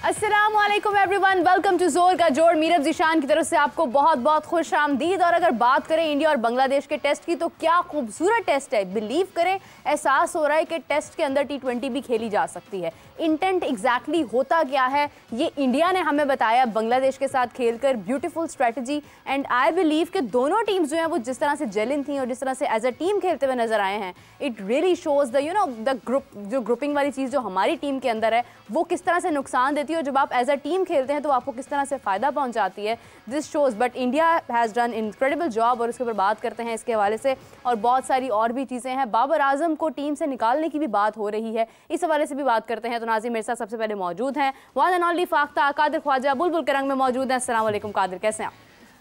अस्सलामुअलैकुम everyone, welcome to जोर का जोड़। मीरब ज़ीशान की तरफ से आपको बहुत बहुत खुश आमदीद। और अगर बात करें इंडिया और बांग्लादेश के टेस्ट की, तो क्या खूबसूरत टेस्ट है। बिलीव करें, एहसास हो रहा है कि टेस्ट के अंदर T20 भी खेली जा सकती है। इंटेंट एग्जैक्टली होता क्या है ये इंडिया ने हमें बताया बांग्लादेश के साथ खेलकर। Beautiful strategy and I believe कि दोनों टीम्स जो हैं वो जिस तरह से जेलिन थी और जिस तरह से एज अ टीम खेलते हुए नजर आए हैं, it really shows the group, जो ग्रुपिंग वाली चीज़ जो हमारी टीम के अंदर है वो किस तरह से नुकसान देती है, और जब आप एज अ टीम खेलते हैं तो आपको किस तरह से फ़ायदा पहुंचाती है। This shows but India has done incredible job, और उसके ऊपर बात करते हैं इसके हवाले से। और बहुत सारी और भी चीज़ें हैं। बाबर आजम को टीम से निकालने की भी बात हो रही है, इस हवाले से भी बात करते हैं। तो नाज़िम मेरे साथ सबसे पहले मौजूद हैं वन एंड ओनली फाख्ता कादिर ख्वाजा बुलबुल के रंग में मौजूद हैं। अस्सलाम वालेकुम कादिर, कैसे हैं आप?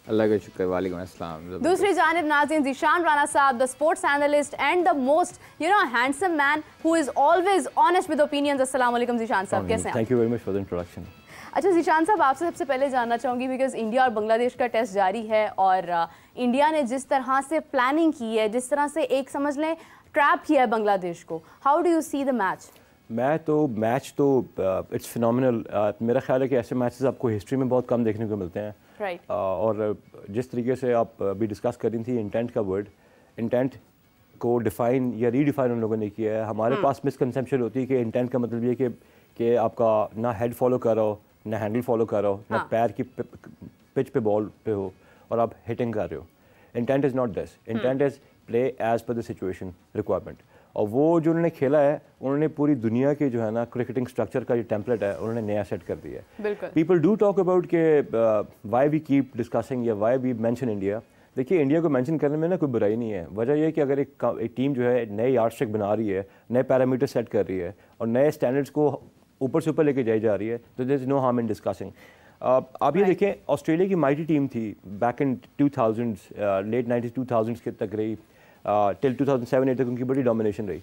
अल्लाह का शुक्र, वालेकुम अस्सलाम। दूसरी जानिब नाज़िम ज़ीशान राना साहब, the sports analyst and the most handsome man who is always honest with opinions. अस्सलाम वालेकुम ज़ीशान साहब, कैसे हैं? Thank you very much for the introduction. अच्छा ज़ीशान साहब, आपसे सबसे पहले जानना चाहूँगी, बिकॉज इंडिया और बांग्लादेश का टेस्ट जारी है और इंडिया ने जिस तरह से प्लानिंग की है, जिस तरह से एक समझ लें ट्रैप किया है बांग्लादेश को, how do you see the match? Match तो इट्स फिनोमिनल। मेरा ख्याल है कि ऐसे मैचेस आपको हिस्ट्री में बहुत कम देखने को मिलते हैं। राइट। और जिस तरीके से आप अभी डिस्कस कर रही थी इंटेंट का वर्ड, इंटेंट को डिफ़ाइन या रीडिफ़ाइन उन लोगों ने किया है। हमारे पास मिसकंसेप्शन होती है कि इंटेंट का मतलब ये कि आपका ना हेड फॉलो कर रहा हो, ना हैंडल फॉलो कर रहा हो, ना पैर की पिच पे बॉल पे हो और आप हिटिंग कर रहे हो। Intent is not this. Intent is play as per the situation requirement. और वो जो उन्होंने खेला है, उन्होंने पूरी दुनिया के जो है ना क्रिकेटिंग स्ट्रक्चर का जो टेम्पलेट है उन्होंने नया सेट कर दिया है। पीपल डू टॉक अबाउट के वाई वी कीप डिस्कसिंग या वाई वी मेंशन इंडिया। देखिए, इंडिया को मेंशन करने में ना कोई बुराई नहीं है। वजह यह है कि अगर एक टीम जो है नए यार्डस्टिक बना रही है, नए पैरामीटर सेट कर रही है और नए स्टैंडर्ड्स को ऊपर से ऊपर लेके जाई जा रही है, तो there is no harm in discussing. आप ये देखें, ऑस्ट्रेलिया की माइटी टीम थी back in 2000s, late 90s 2000s के तक रही, टिल 2007-8 तक उनकी बड़ी डोमिनेशन रही।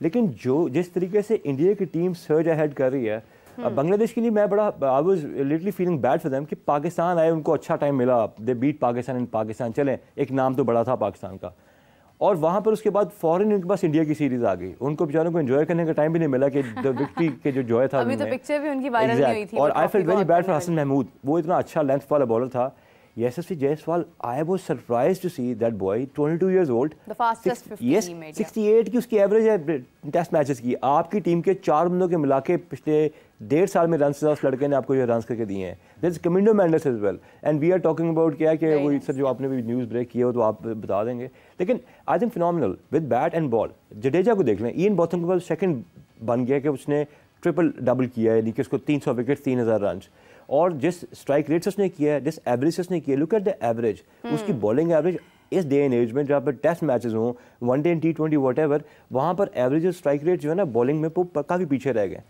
लेकिन जिस तरीके से इंडिया की टीम सर्ज अहेड कर रही है, बांग्लादेश के लिए मैं बड़ा I was literally feeling bad for them कि पाकिस्तान आए, उनको अच्छा टाइम मिला, दे बीट पाकिस्तान इन पाकिस्तान। चलें, एक नाम तो बड़ा था पाकिस्तान का, और वहाँ पर उसके बाद फॉरन इनके पास इंडिया की सीरीज़ आ गई। उनको बेचारों को एंजॉय करने का टाइम भी नहीं मिला कि द विक्ट्री के जो जॉय था। अभी तो पिक्चर भी उनकी वायरल नहीं हुई थी। और I felt very bad for Hasan Mahmood. वो इतना अच्छा लेंथ वाला बॉलर था, Yashasvi Jaiswal. I was surprised to see that boy 22 years old, the fastest 50 he made. 68 की उसकी एवरेज है टेस्ट मैचेस की। आपकी टीम के 4 बंदों के मिला के पिछले 1.5 साल में रन से उस लड़के ने आपको ये रन करके दिए हैं। This is Kamindu Mendis as well, and we are talking about क्या है कि वो सर जो आपने भी न्यूज़ ब्रेक किया हो तो आप बता देंगे। लेकिन I think phenomenal with bat and ball. Jadeja को देख लें, इयन बॉथम के बाद सेकंड बन गया कि उसने ट्रिपल डबल किया है, यानी कि उसको 300 विकेट 3000 रन, और जिस स्ट्राइक रेट्स उसने किया है, जिस एवरेज उसने किया, लुक एट द एवरेज। उसकी बॉलिंग एवरेज इस डे एंड एज में जहाँ पर टेस्ट मैचेस हों, वनडे एंड T20 व्हाटएवर, वहाँ पर एवरेज स्ट्राइक रेट जो है ना बॉलिंग में काफ़ी पीछे रह गए।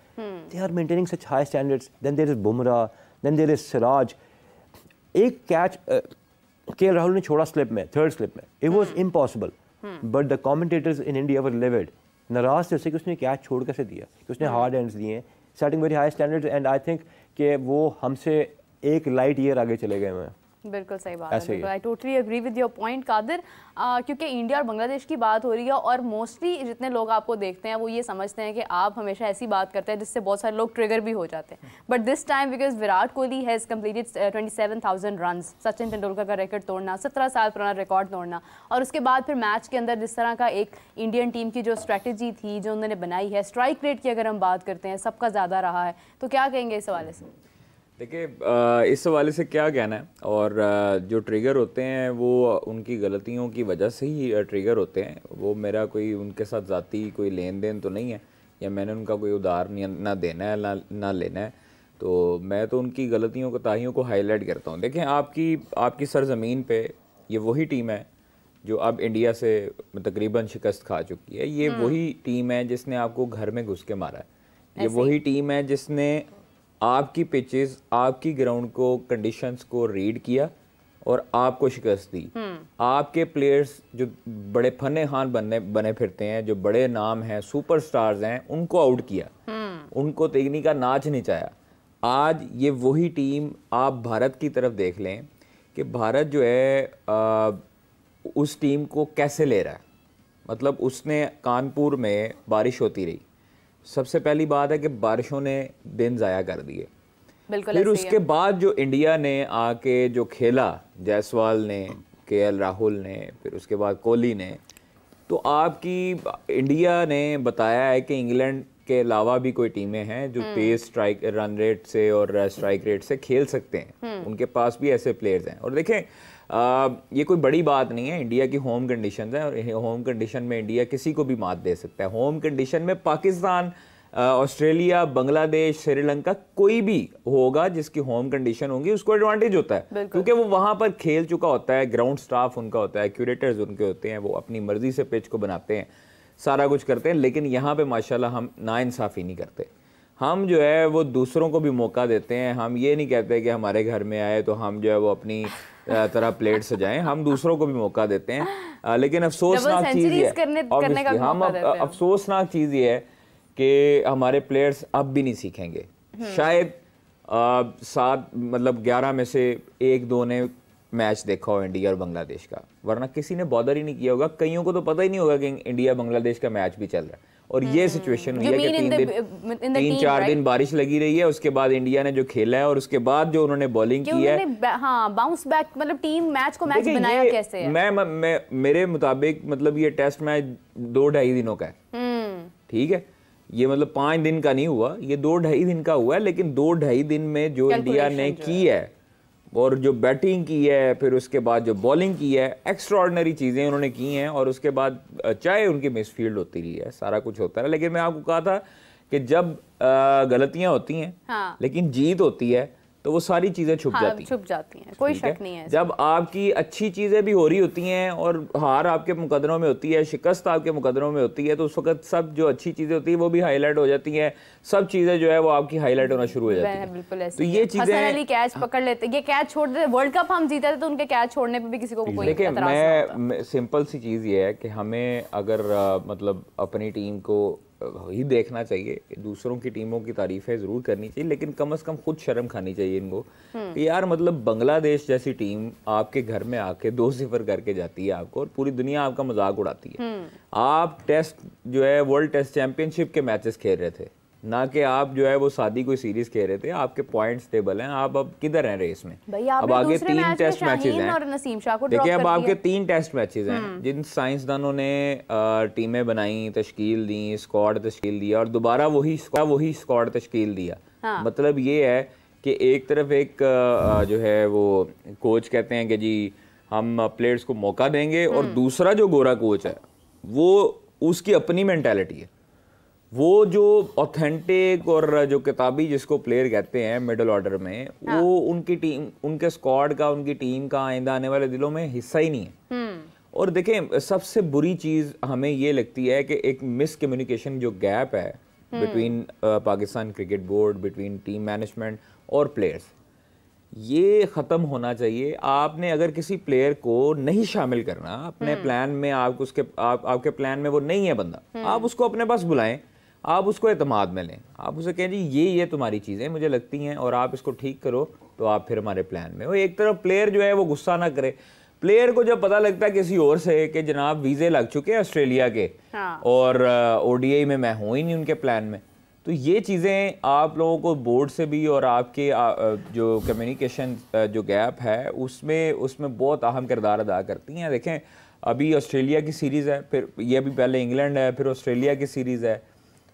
They are maintaining such high standards. Then there is Bumrah, then there is Siraj. एक कैच के राहुल ने छोड़ा स्लिप में, थर्ड स्लिप में, it was impossible, but the commentators in India were livid. नाराज थे उससे कि उसने कैच छोड़ कैसे दिया, कि उसने हार्ड एंड्स दिए, setting very high standards, and I think कि वो हमसे एक लाइट ईयर आगे चले गए हैं। बिल्कुल सही बात है। I totally agree with your point Qadir, क्योंकि इंडिया और बांग्लादेश की बात हो रही है और मोस्टली जितने लोग आपको देखते हैं वो ये समझते हैं कि आप हमेशा ऐसी बात करते हैं जिससे बहुत सारे लोग ट्रिगर भी हो जाते हैं। But this time because Virat Kohli has completed 27,000 run, Sachin Tendulkar का रिकॉर्ड तोड़ना, 17 साल पुराना रिकॉर्ड तोड़ना, और उसके बाद फिर मैच के अंदर जिस तरह का एक इंडियन टीम की जो स्ट्रेटजी थी जो उन्होंने बनाई है, स्ट्राइक रेट की अगर हम बात करते हैं सबका ज़्यादा रहा है, तो क्या कहेंगे इस हवाले से? देखिए, इस हवाले से क्या कहना है, और जो ट्रिगर होते हैं वो उनकी गलतियों की वजह से ही ट्रिगर होते हैं। वो मेरा कोई उनके साथ ज़ाती कोई लेन देन तो नहीं है, या मैंने उनका कोई उधार ना देना है ना लेना है। तो मैं तो उनकी गलतियों कोताहियों को हाईलाइट करता हूँ। देखें, आपकी सरजमीन पे ये वही टीम है जो अब इंडिया से तकरीबन शिकस्त खा चुकी है। ये वही टीम है जिसने आपको घर में घुस के मारा है। ये वही टीम है जिसने आपकी पिचेस, आपकी ग्राउंड को, कंडीशंस को रीड किया और आपको शिकस्त दी। आपके प्लेयर्स जो बड़े फने खान बने फिरते हैं, जो बड़े नाम हैं, सुपरस्टार्स हैं, उनको आउट किया, उनको तेगनी का नाच नचाया। आज ये वही टीम, आप भारत की तरफ देख लें कि भारत जो है उस टीम को कैसे ले रहा है। मतलब उसने कानपुर में बारिश होती रही, सबसे पहली बात है कि बारिशों ने दिन ज़ाया कर दिए। बिल्कुल फिर उसके बाद जो इंडिया ने आके जो खेला, जायसवाल ने, केएल राहुल ने, फिर उसके बाद कोहली ने, तो आपकी इंडिया ने बताया है कि इंग्लैंड के अलावा भी कोई टीमें हैं जो तेज स्ट्राइक रन रेट से और स्ट्राइक रेट से खेल सकते हैं, उनके पास भी ऐसे प्लेयर्स हैं। और देखें ये कोई बड़ी बात नहीं है, इंडिया की होम कंडीशन है और होम कंडीशन में इंडिया किसी को भी मात दे सकता है। होम कंडीशन में पाकिस्तान, ऑस्ट्रेलिया, बांग्लादेश, श्रीलंका, कोई भी होगा जिसकी होम कंडीशन होगी उसको एडवांटेज होता है, क्योंकि वो वहां पर खेल चुका होता है, ग्राउंड स्टाफ उनका होता है, क्यूरेटर्स उनके होते हैं, वो अपनी मर्जी से पिच को बनाते हैं, सारा कुछ करते हैं। लेकिन यहाँ पे माशाल्लाह हम नाइंसाफ़ी नहीं करते, हम जो है वो दूसरों को भी मौका देते हैं। हम ये नहीं कहते कि हमारे घर में आए तो हम जो है वो अपनी तरह प्लेट सजाएं, हम दूसरों को भी मौका देते हैं। लेकिन अफसोसनाक चीज़ ये है, हम अफसोसनाक चीज़ ये है कि हमारे प्लेयर्स अब भी नहीं सीखेंगे। शायद 11 में से 1-2 ने मैच देखा हो इंडिया और बांग्लादेश का, वरना किसी ने बॉदर ही नहीं किया होगा। कईयों को तो पता ही नहीं होगा कि इंडिया बांग्लादेश का मैच भी चल रहा है। और ये सिचुएशन हुई है कि 3-4 दिन बारिश लगी रही है, उसके बाद इंडिया ने जो खेला है और उसके बाद जो उन्होंने बॉलिंग की है, बाउंस बैक, मतलब टीम मैच को मैच बनाया कैसे है? मेरे मुताबिक मतलब ये टेस्ट मैच 2-2.5 दिनों का है, ठीक है, ये मतलब 5 दिन का नहीं हुआ, ये 2-2.5 दिन का हुआ है। लेकिन 2-2.5 दिन में जो इंडिया ने की है और जो बैटिंग की है, फिर उसके बाद जो बॉलिंग की है, एक्स्ट्राऑर्डिनरी चीज़ें उन्होंने की हैं। और उसके बाद चाहे उनकी मिसफील्ड होती रही है, सारा कुछ होता है, लेकिन मैं आपको कहा था कि जब गलतियां होती हैं लेकिन जीत होती है तो वो सारी चीज़ें छुप जाती हैं, कोई शक नहीं है। जब आपकी अच्छी चीज़ें भी हो रही होती हैं और हार आपके मुकदरों में होती है, शिकस्त आपके मुकदरों में होती है, तो उस वक्त सब जो अच्छी चीज़ें होती है वो भी हाईलाइट हो जाती हैं, सब चीज़ें जो है वो आपकी हाईलाइट होना शुरू हो जाती हैं। बिल्कुल ऐसे। तो ये चीज़ें, हसन अली कैच पकड़ लेते, ये कैच छोड़ देते, वर्ल्ड कप हम जीते थे तो उनके कैच छोड़ने पे भी किसी को कोई देखिए, मैं सिंपल सी चीज़ ये है कि हमें अगर मतलब अपनी टीम को ही देखना चाहिए, दूसरों की टीमों की तारीफें ज़रूर करनी चाहिए, लेकिन कम से कम खुद शर्म खानी चाहिए इनको कि यार मतलब बांग्लादेश जैसी टीम आपके घर में आके 2-0 करके जाती है आपको, और पूरी दुनिया आपका मजाक उड़ाती है। आप टेस्ट जो है वर्ल्ड टेस्ट चैंपियनशिप के मैचेस खेल रहे थे, ना कि आप जो है वो सादी कोई सीरीज खेल रहे थे। आपके पॉइंट्स टेबल हैं, आप अब किधर हैं रेस में? अब आगे 3 टेस्ट मैचेस हैं। देखिए, अब आपके 3 टेस्ट मैचेस हैं, जिन साइंसदानों ने टीमें बनाई, तश्कील दी, स्क्वाड तश्कील दिया और दोबारा वही स्क्वाड तश्कील दिया। मतलब ये है कि एक तरफ एक जो है वो कोच कहते हैं कि जी हम प्लेयर्स को मौका देंगे, और दूसरा जो गोरा कोच है वो उसकी अपनी मेंटालिटी है, वो जो ऑथेंटिक और जो किताबी जिसको प्लेयर कहते हैं मिडिल ऑर्डर में, वो उनकी टीम, उनके स्क्वाड का, उनकी टीम का आइंदा आने वाले दिनों में हिस्सा ही नहीं है। और देखें, सबसे बुरी चीज़ हमें ये लगती है कि एक मिस कम्युनिकेशन जो गैप है between Pakistan cricket board, between team management और प्लेयर्स, ये ख़त्म होना चाहिए। आपने अगर किसी प्लेयर को नहीं शामिल करना अपने प्लान में, आपके प्लान में वो नहीं है बंदा, आप उसको अपने पास बुलाएं, आप उसको एतमाद में लें, आप उसे कहें जी ये तुम्हारी चीज़ें मुझे लगती हैं और आप इसको ठीक करो, तो आप फिर हमारे प्लान में हो। एक तरफ प्लेयर जो है वो गुस्सा ना करे। प्लेयर को जब पता लगता है किसी और से कि जनाब वीज़े लग चुके हैं ऑस्ट्रेलिया के, और ओडीआई में मैं हूँ ही नहीं उनके प्लान में, तो ये चीज़ें आप लोगों को बोर्ड से भी और आपके जो कम्युनिकेशन जो गैप है उसमें बहुत अहम किरदार अदा करती हैं। देखें, अभी ऑस्ट्रेलिया की सीरीज़ है, फिर ये अभी पहले इंग्लैंड है, फिर ऑस्ट्रेलिया की सीरीज़ है।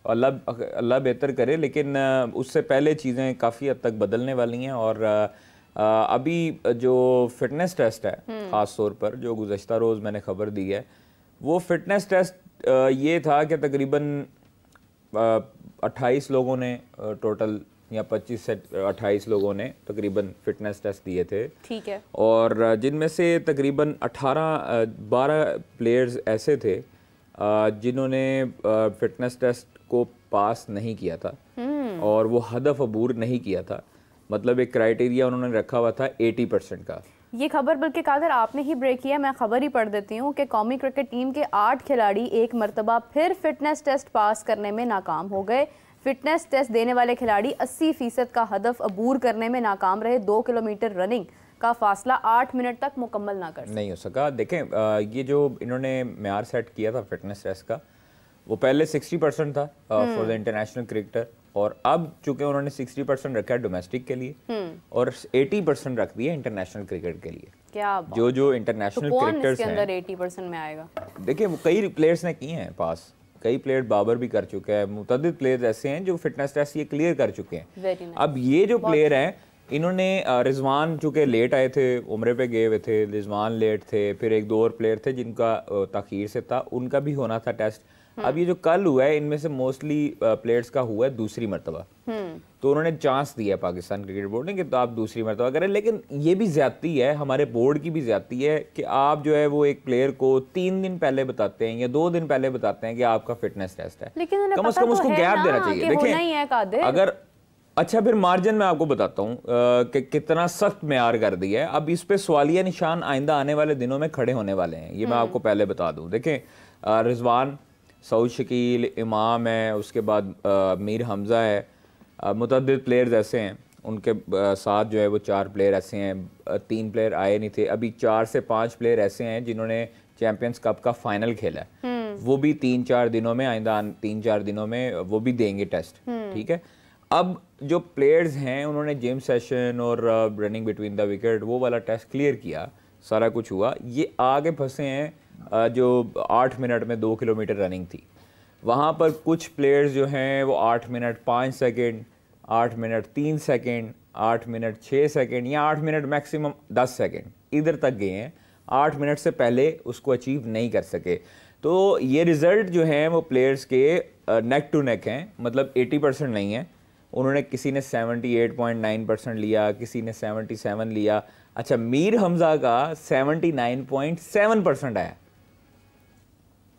अल्लाह बेहतर करे, लेकिन उससे पहले चीज़ें काफ़ी हद तक बदलने वाली हैं। और अभी जो फिटनेस टेस्ट है ख़ास तौर पर, जो गुज़श्ता रोज़ मैंने ख़बर दी है, वो फिटनेस टेस्ट ये था कि तकरीबन 28 लोगों ने टोटल, या 25 से 28 लोगों ने तकरीबन फिटनेस टेस्ट दिए थे, ठीक है, और जिनमें से तकरीबन 12 प्लेयर्स ऐसे थे जिन्होंने फिटनेस टेस्ट को पास नहीं किया था, और वो हदफ अबूर नहीं किया था। मतलब एक क्राइटेरिया उन्होंने रखा हुआ था 80% का। ये खबर बल्कि कादर आपने ही ब्रेक किया, मैं खबर ही पढ़ देती हूँ कि कौमी क्रिकेट टीम के 8 खिलाड़ी एक मरतबा फिर फिटनेस टेस्ट पास करने में नाकाम हो गए। फिटनेस टेस्ट देने वाले खिलाड़ी 80% का हदफ अबूर करने में नाकाम रहे। 2 किलोमीटर रनिंग का फासला 8 मिनट तक मुकम्मल नहीं हो सका। देखें, ये जो इन्होंने म्यार सेट किया था फिटनेस टेस्ट का, वो पहले 60% था फॉर द इंटरनेशनल क्रिकेटर, और अब चूंकि उन्होंने 60% रखा है डोमेस्टिक के लिए और 80% रख दिया इंटरनेशनल क्रिकेट के लिए। क्या जो इंटरनेशनल क्रिकेटर्स हैं, अंदर 80% में आएगा? देखिए वो कई प्लेयर्स ने किए हैं पास, कई प्लेयर बाबर भी कर चुका है, मुतअद्दिद प्लेयर्स ऐसे हैं जो फिटनेस टेस्ट ये क्लियर कर चुके हैं। अब ये जो प्लेयर हैं इन्होंने रिजवान चूँकि लेट आए थे, उम्रे पे गए हुए थे, रिजवान लेट थे, फिर एक दो और प्लेयर थे जिनका ताखीर से था, उनका भी होना था टेस्ट। अब ये जो कल हुआ है इनमें से मोस्टली प्लेयर्स का हुआ है दूसरी मरतबा, तो उन्होंने चांस दिया पाकिस्तान क्रिकेट बोर्ड ने कि तो आप दूसरी मरतबा करें। लेकिन ये भी ज्यादती है, हमारे बोर्ड की भी ज्यादती है कि आप जो है वो एक प्लेयर को 3 दिन पहले बताते हैं या 2 दिन पहले बताते हैं कि आपका फिटनेस टेस्ट है, कम से कम उसको गैप देना चाहिए। देखिए अगर अच्छा, फिर मार्जिन में आपको बताता हूँ कि कितना सख्त मेयार कर दिया है। अब इस पे सवालिया निशान आइंदा आने वाले दिनों में खड़े होने वाले हैं, ये मैं आपको पहले बता दूँ। देखें रिजवान, सऊद शकील, इमाम है, उसके बाद मीर हमज़ा है, मुतअद्दिद प्लेयर्स ऐसे हैं, उनके साथ जो है वो 4 प्लेयर ऐसे हैं, 3 प्लेयर आए नहीं थे, अभी 4 से 5 प्लेयर ऐसे हैं जिन्होंने चैंपियंस कप का फाइनल खेला है, वो भी 3-4 दिनों में, आइंदा 3-4 दिनों में वो भी देंगे टेस्ट, ठीक है। अब जो प्लेयर्स हैं उन्होंने जिम सेशन और रनिंग बिटवीन द विकेट वो वाला टेस्ट क्लियर किया, सारा कुछ हुआ। ये आगे फंसे हैं जो 8 मिनट में 2 किलोमीटर रनिंग थी, वहाँ पर कुछ प्लेयर्स जो हैं वो 8 minute 5 second, 8 minute 3 second, 8 minute 6 second या 8 मिनट मैक्सिमम 10 सेकेंड इधर तक गए हैं, 8 मिनट से पहले उसको अचीव नहीं कर सके। तो ये रिज़ल्ट जो हैं वो प्लेयर्स के नेक टू नेक हैं, मतलब 80% नहीं है। उन्होंने किसी ने 78.9% लिया, किसी ने 77 लिया। अच्छा, मीर हमज़ा का 79.7% आया।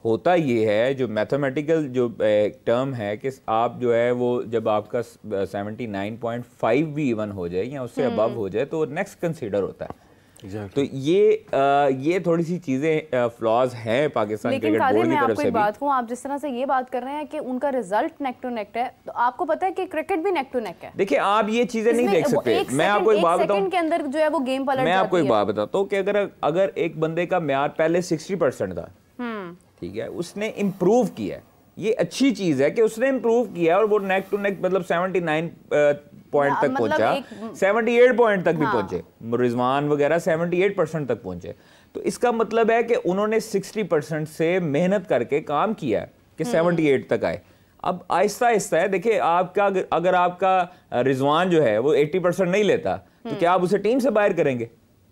होता ये है, जो मैथमेटिकल जो टर्म है कि आप जो है वो जब आपका 79.5 भी इवन हो जाए या उससे अबव हो जाए तो नेक्स्ट कंसीडर होता है। तो ये थोड़ी सी चीजें फ्लॉज हैं पाकिस्तान क्रिकेट बोर्ड की तरफ से भी। बात कहूं, आप जिस तरह से ये बात कर रहे हैं कि उनका रिजल्ट नेक टू नेक है, तो आपको पता है कि क्रिकेट भी नेक टू नेक है। देखिए आप ये चीजें नहीं देख सकते। मैं आपको एक बात बताऊं के अंदर जो है वो गेम पलट जाती है। मैं आपको एक बात बताता हूं कि अगर एक बंदे का म्यार पहले 60% था, ठीक है, उसने इम्प्रूव किया, ये अच्छी चीज है कि उसने इम्प्रूव किया और वो नेक टू नेक मतलब 79 पॉइंट तक पहुंचा, 78 पॉइंट तक भी पहुंचे, रिजवान वगैरह 78% तक पहुंचे। तो इसका मतलब है कि उन्होंने 60% से मेहनत करके काम किया कि 78 तक आए। अब आहिस्ता आहिस्ता है, देखिए आपका अगर आपका रिजवान जो है वो 80% नहीं लेता तो क्या आप उसे टीम से बाहर करेंगे?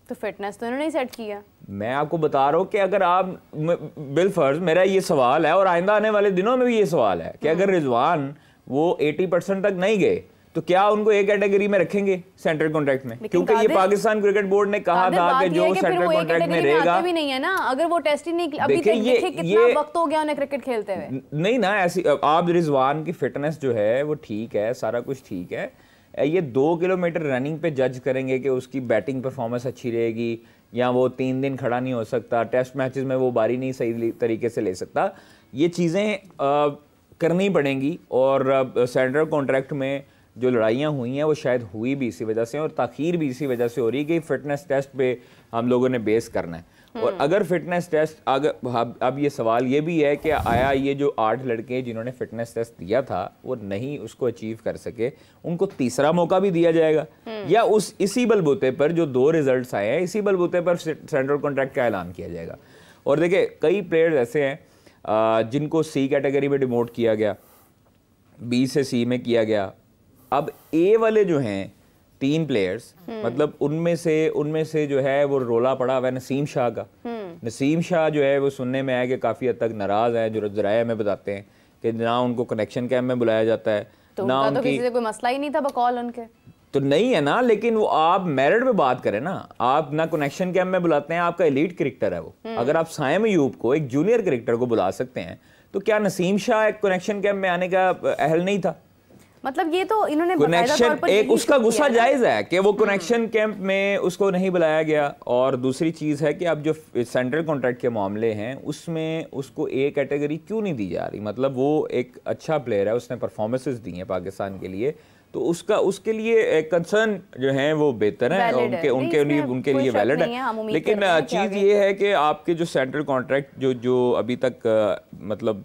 तो फिटनेस तो इन्होंने सेट किया। मैं आपको बता रहा हूँ कि अगर आप बिलफर्ज, मेरा ये सवाल है और आइंदा आने वाले दिनों में भी ये सवाल है कि अगर रिजवान वो 80% तक नहीं गए तो क्या उनको एक कैटेगरी में रखेंगे सेंट्रल कॉन्ट्रैक्ट में? क्योंकि ये पाकिस्तान क्रिकेट बोर्ड ने कहा था कि जो सेंट्रल कॉन्ट्रैक्ट में रहेगा भी नहीं है ना, अगर वो टेस्ट ही नहीं, अभी तक देखिए कितना वक्त हो गया उन्हें क्रिकेट खेलते हुए। नहीं ना, ऐसी आप रिजवान की फिटनेस जो है वो ठीक है, सारा कुछ ठीक है। ये 2 किलोमीटर रनिंग पे जज करेंगे कि उसकी बैटिंग परफॉर्मेंस अच्छी रहेगी या वो 3 दिन खड़ा नहीं हो सकता, टेस्ट मैचेस में वो बारी नहीं सही तरीके से ले सकता, ये चीज़ें करनी पड़ेंगी। और सेंट्रल कॉन्ट्रैक्ट में जो लड़ाइयाँ हुई हैं वो शायद हुई भी इसी वजह से और ताख़ीर भी इसी वजह से हो रही है कि फिटनेस टेस्ट पे हम लोगों ने बेस करना है। और अगर फिटनेस टेस्ट अब ये सवाल ये भी है कि आया ये जो 8 लड़के जिन्होंने फिटनेस टेस्ट दिया था वो नहीं उसको अचीव कर सके, उनको तीसरा मौका भी दिया जाएगा या इसी बलबूते पर जो 2 रिजल्ट्स आए हैं इसी बलबूते पर सेंट्रल कॉन्ट्रैक्ट का ऐलान किया जाएगा। और देखिए कई प्लेयर्स ऐसे हैं जिनको सी कैटेगरी में डिमोट किया गया, बी से सी में किया गया। अब ए वाले जो हैं 3 प्लेयर्स, मतलब उनमें से जो है वो रोला पड़ा हुआ है नसीम शाह का। नसीम शाह जो है वो सुनने में आया कि काफ़ी हद तक नाराज़ है, जो ज़राए में बताते हैं कि ना उनको कनेक्शन कैम्प में बुलाया जाता है, तो ना उनका तो किसी से कोई मसला ही नहीं था बकौल उनके, तो नहीं है ना। लेकिन वो आप मेरिट पे बात करें ना, आप ना कनेक्शन कैम्प में बुलाते हैं, आपका एलीट क्रिकेटर है वो। अगर आप साइम अयूब को, एक जूनियर क्रिकेटर को बुला सकते हैं, तो क्या नसीम शाह एक कनेक्शन कैम्प में आने का अहल नहीं था? मतलब ये तो इन्होंने कनेक्शन, एक उसका गुस्सा जायज है कि वो कनेक्शन कैंप में उसको नहीं बुलाया गया। और दूसरी चीज़ है कि अब जो सेंट्रल कॉन्ट्रैक्ट के मामले हैं उसमें उसको ए कैटेगरी क्यों नहीं दी जा रही? मतलब वो एक अच्छा प्लेयर है, उसने परफॉर्मेंसेस दी हैं पाकिस्तान के लिए, तो उसके लिए कंसर्न जो है वो बेहतर है, उनके लिए वैलिड है। लेकिन चीज़ ये है कि आपके जो सेंट्रल कॉन्ट्रैक्ट जो अभी तक मतलब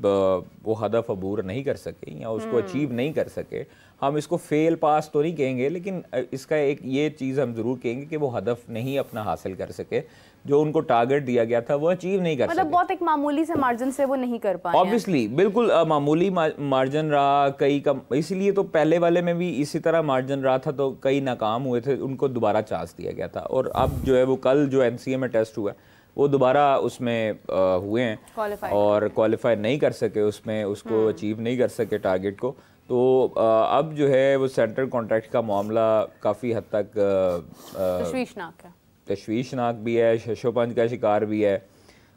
वो हदफ अबूर नहीं कर सके या उसको अचीव नहीं कर सके, हम इसको फेल पास तो नहीं कहेंगे, लेकिन इसका एक ये चीज़ हम ज़रूर कहेंगे कि वो हदफ नहीं अपना हासिल कर सके, जो उनको टारगेट दिया गया था वो अचीव नहीं कर सके। मतलब बहुत एक मामूली से मार्जिन से वो नहीं कर पाए। ऑब्वियसली बिल्कुल मामूली मार्जिन रहा, कई कम, इसीलिए तो पहले वाले में भी इसी तरह मार्जिन रहा था, तो कई नाकाम हुए थे, उनको दोबारा चांस दिया गया था। और अब जो है वो कल जो NCA में टेस्ट हुआ वो दोबारा उसमें हुए हैं और क्वालिफाई नहीं कर सके, उसमें उसको अचीव नहीं कर सके टारगेट को। तो अब जो है वो सेंट्रल कॉन्ट्रैक्ट का मामला काफ़ी हद तक तशवीशनाक भी है, शशोपंज का शिकार भी है।